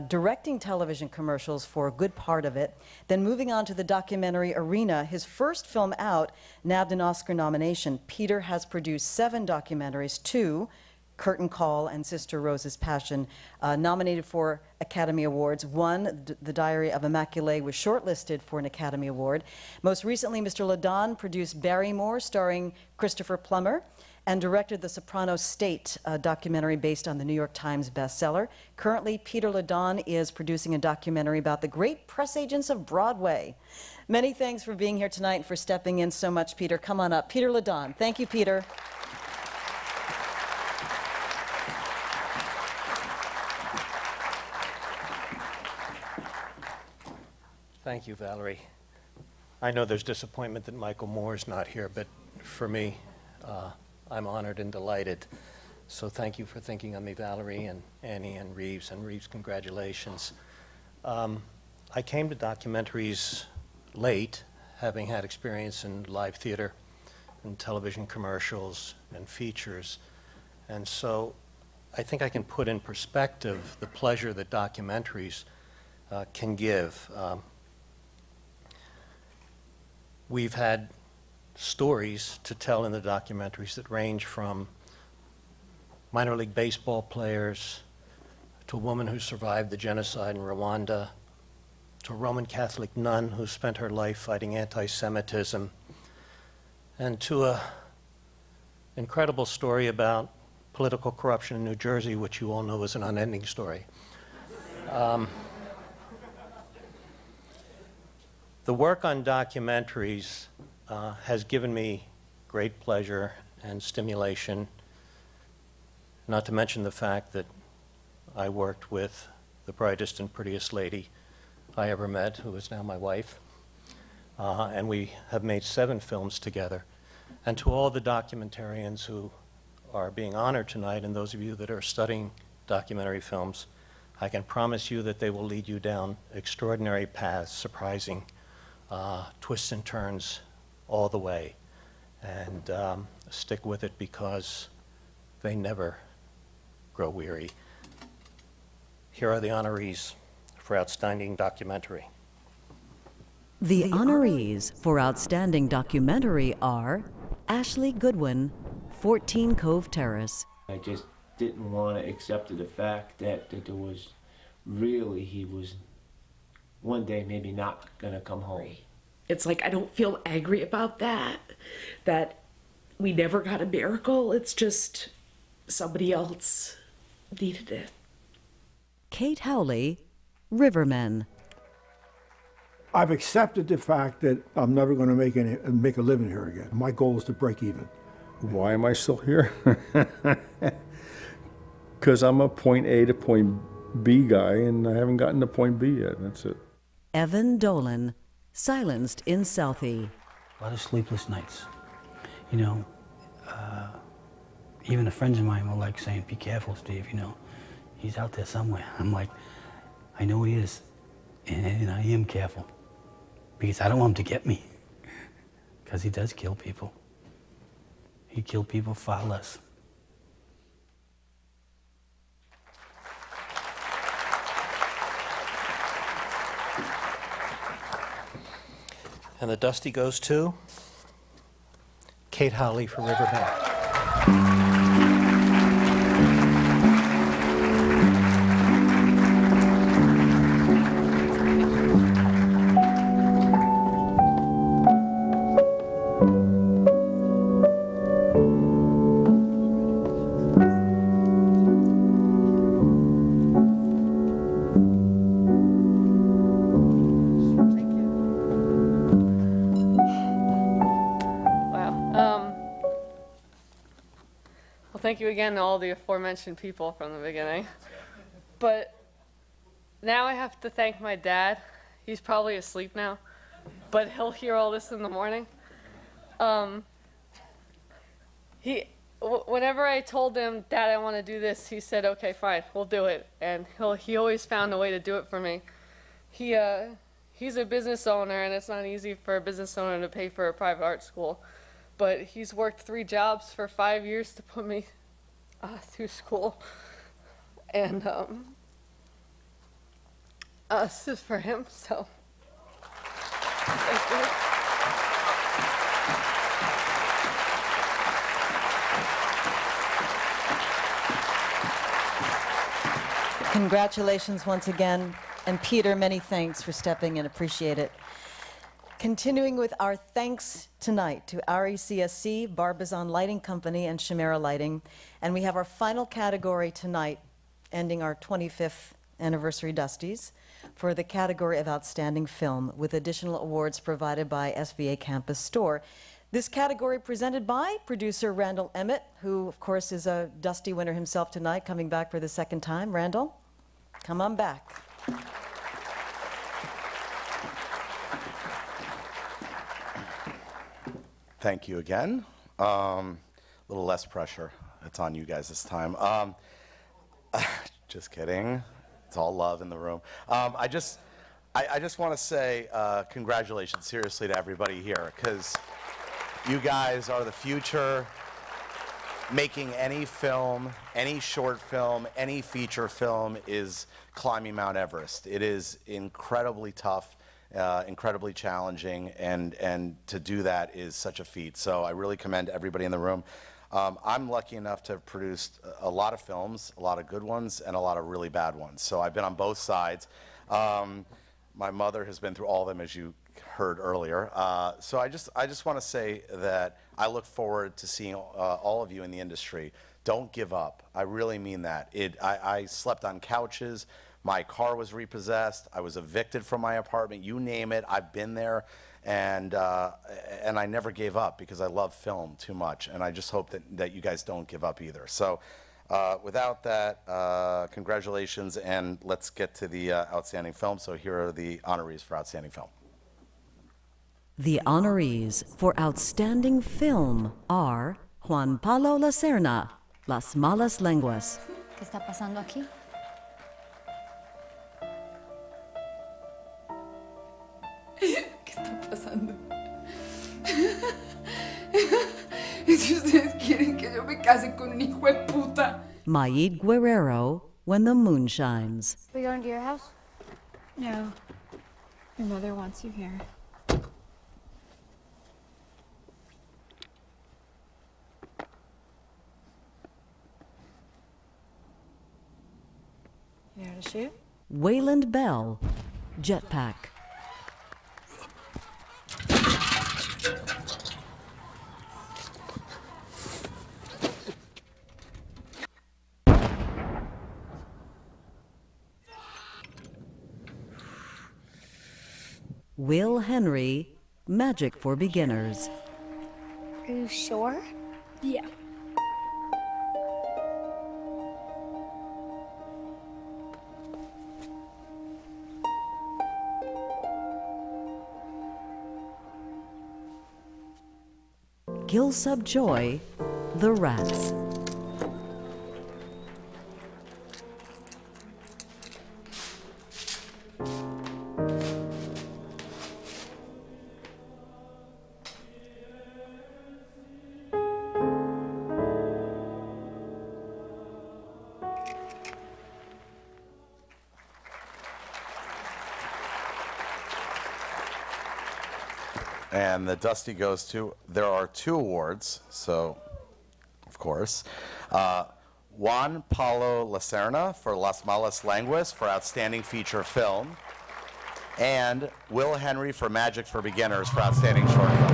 directing television commercials for a good part of it, then moving on to the documentary arena. His first film out nabbed an Oscar nomination. Peter has produced 7 documentaries, 2, Curtain Call and Sister Rose's Passion, nominated for Academy Awards. 1, The Diary of Immaculée, was shortlisted for an Academy Award. Most recently, Mr. Ladon produced Barrymore, starring Christopher Plummer, and directed The Soprano State, a documentary based on the New York Times bestseller. Currently, Peter Ladon is producing a documentary about the great press agents of Broadway. Many thanks for being here tonight and for stepping in so much, Peter. Come on up. Peter Ladon. Thank you, Peter. Thank you, Valerie. I know there's disappointment that Michael Moore is not here, but for me, I'm honored and delighted. So thank you for thinking of me, Valerie and Annie and Reeves. And Reeves, congratulations. I came to documentaries late, having had experience in live theater and television commercials and features. And so I think I can put in perspective the pleasure that documentaries can give. We've had stories to tell in the documentaries that range from minor league baseball players to a woman who survived the genocide in Rwanda, to a Roman Catholic nun who spent her life fighting anti-Semitism, and to an incredible story about political corruption in New Jersey, which you all know is an unending story. The work on documentaries has given me great pleasure and stimulation, not to mention the fact that I worked with the brightest and prettiest lady I ever met, who is now my wife, and we have made 7 films together. And to all the documentarians who are being honored tonight, and those of you that are studying documentary films, I can promise you that they will lead you down extraordinary paths, surprising twists and turns all the way. And stick with it because they never grow weary. Here are the honorees for Outstanding Documentary. The honorees for Outstanding Documentary are Ashley Goodwin, 14 Cove Terrace. I just didn't want to accept the fact that there was really, he was one day maybe not going to come home. It's like I don't feel angry about that we never got a miracle. It's just somebody else needed it. Kate Howley, Rivermen. I've accepted the fact that I'm never going to make a living here again. My goal is to break even. Why am I still here? Because I'm a point A to point B guy, and I haven't gotten to point B yet. That's it. Evan Dolan, Silenced in Southie. A lot of sleepless nights. You know, even the friends of mine were like saying, "Be careful, Steve, you know, he's out there somewhere." I'm like, I know he is, and I am careful, because I don't want him to get me, because he does kill people. He killed people far less. And the Dusty goes to Kate Howley for Riverbend. Thank you again to all the aforementioned people from the beginning. But now I have to thank my dad. He's probably asleep now, but he'll hear all this in the morning. Whenever I told him, "Dad, I want to do this," he said, "Okay, fine, we'll do it." And he always found a way to do it for me. He's a business owner, and it's not easy for a business owner to pay for a private art school. But he's worked 3 jobs for 5 years to put me through school. And this is for him, so thank you. Congratulations once again. And Peter, many thanks for stepping in. Appreciate it. Continuing with our thanks tonight to RECSC, Barbizon Lighting Company, and Chimera Lighting. And we have our final category tonight, ending our 25th anniversary Dusties, for the category of Outstanding Film, with additional awards provided by SVA Campus Store. This category presented by producer Randall Emmett, who, of course, is a Dusty winner himself tonight, coming back for the 2nd time. Randall, come on back. Thank you again. A little less pressure. It's on you guys this time. Just kidding. It's all love in the room. I just want to say congratulations, seriously, to everybody here, because you guys are the future. Making any film, any short film, any feature film is climbing Mount Everest. It is incredibly tough. Incredibly challenging, and to do that is such a feat. So I really commend everybody in the room. I'm lucky enough to have produced a lot of films, a lot of good ones, and a lot of really bad ones. So I've been on both sides. My mother has been through all of them, as you heard earlier. So I just want to say that I look forward to seeing all of you in the industry. Don't give up. I really mean that. I slept on couches. My car was repossessed. I was evicted from my apartment. You name it, I've been there. And I never gave up because I love film too much. And I just hope that you guys don't give up either. So without that, congratulations. And let's get to the outstanding film. So here are the honorees for outstanding film. The honorees for Outstanding Film are Juan Pablo Lacerna, Las Malas Lenguas. ¿Qué está pasando aquí? ¿Qué está pasando? ¿Y si ustedes quieren que yo me case con un hijo de puta? Maid Guerrero, When the Moon Shines. We going to your house? No. Your mother wants you here. You know how to shoot? Wayland Bell, Jetpack. Will Henry, Magic for Beginners. Are you sure? Yeah. Gilsub Joy, The Rats. And the Dusty goes to, there are 2 awards, so, of course. Juan Pablo Lacerna for Las Malas Lenguas for Outstanding Feature Film, and Will Henry for Magic for Beginners for Outstanding Short Film.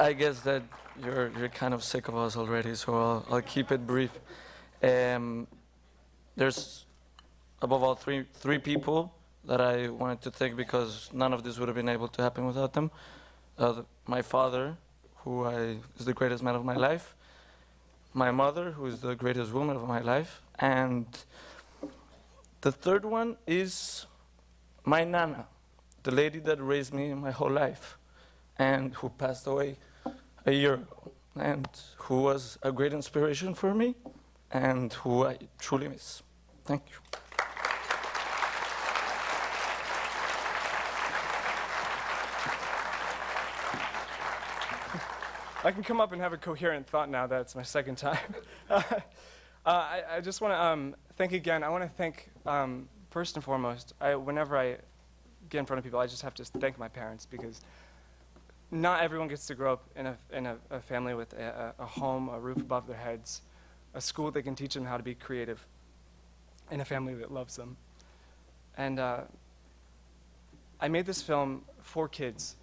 I guess that you're kind of sick of us already, so I'll keep it brief. There's above all three people that I wanted to thank because none of this would have been able to happen without them. My father, who is the greatest man of my life. My mother, who is the greatest woman of my life. And the third one is my Nana, the lady that raised me my whole life and who passed away a year ago, and who was a great inspiration for me, and who I truly miss. Thank you. I can come up and have a coherent thought now that it's my second time. I just want to thank again. I want to thank, first and foremost, whenever I get in front of people, I just have to thank my parents, because not everyone gets to grow up in a family with a home, a roof above their heads, a school that can teach them how to be creative, and a family that loves them. And I made this film for kids,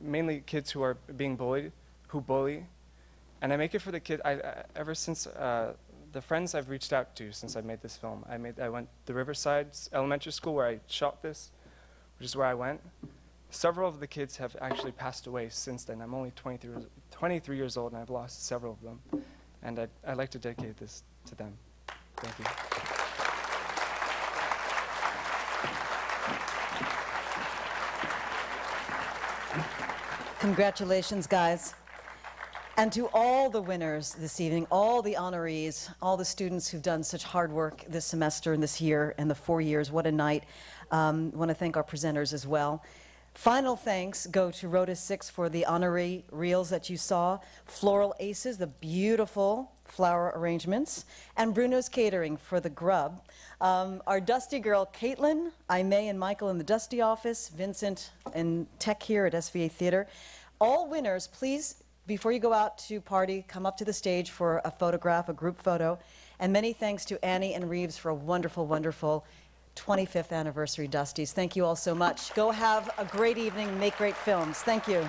mainly kids who are being bullied, who bully. And I make it for the kids, ever since the friends I've reached out to since I made this film. I went to Riverside Elementary School where I shot this, which is where I went. Several of the kids have actually passed away since then. I'm only 23 years old, and I've lost several of them. And I'd like to dedicate this to them. Thank you. Congratulations, guys. And to all the winners this evening, all the honorees, all the students who've done such hard work this semester and this year and the 4 years, what a night. I want to thank our presenters as well. Final thanks go to Rhoda Six for the honorary reels that you saw, Floral Aces, the beautiful flower arrangements, and Bruno's Catering for the grub. Our Dusty girl, Caitlin, Aimee and Michael in the Dusty office, Vincent and Tech here at SVA Theater. All winners, please, before you go out to party, come up to the stage for a photograph, a group photo. And many thanks to Annie and Reeves for a wonderful, wonderful 25th anniversary Dusties. Thank you all so much. Go have a great evening, make great films. Thank you.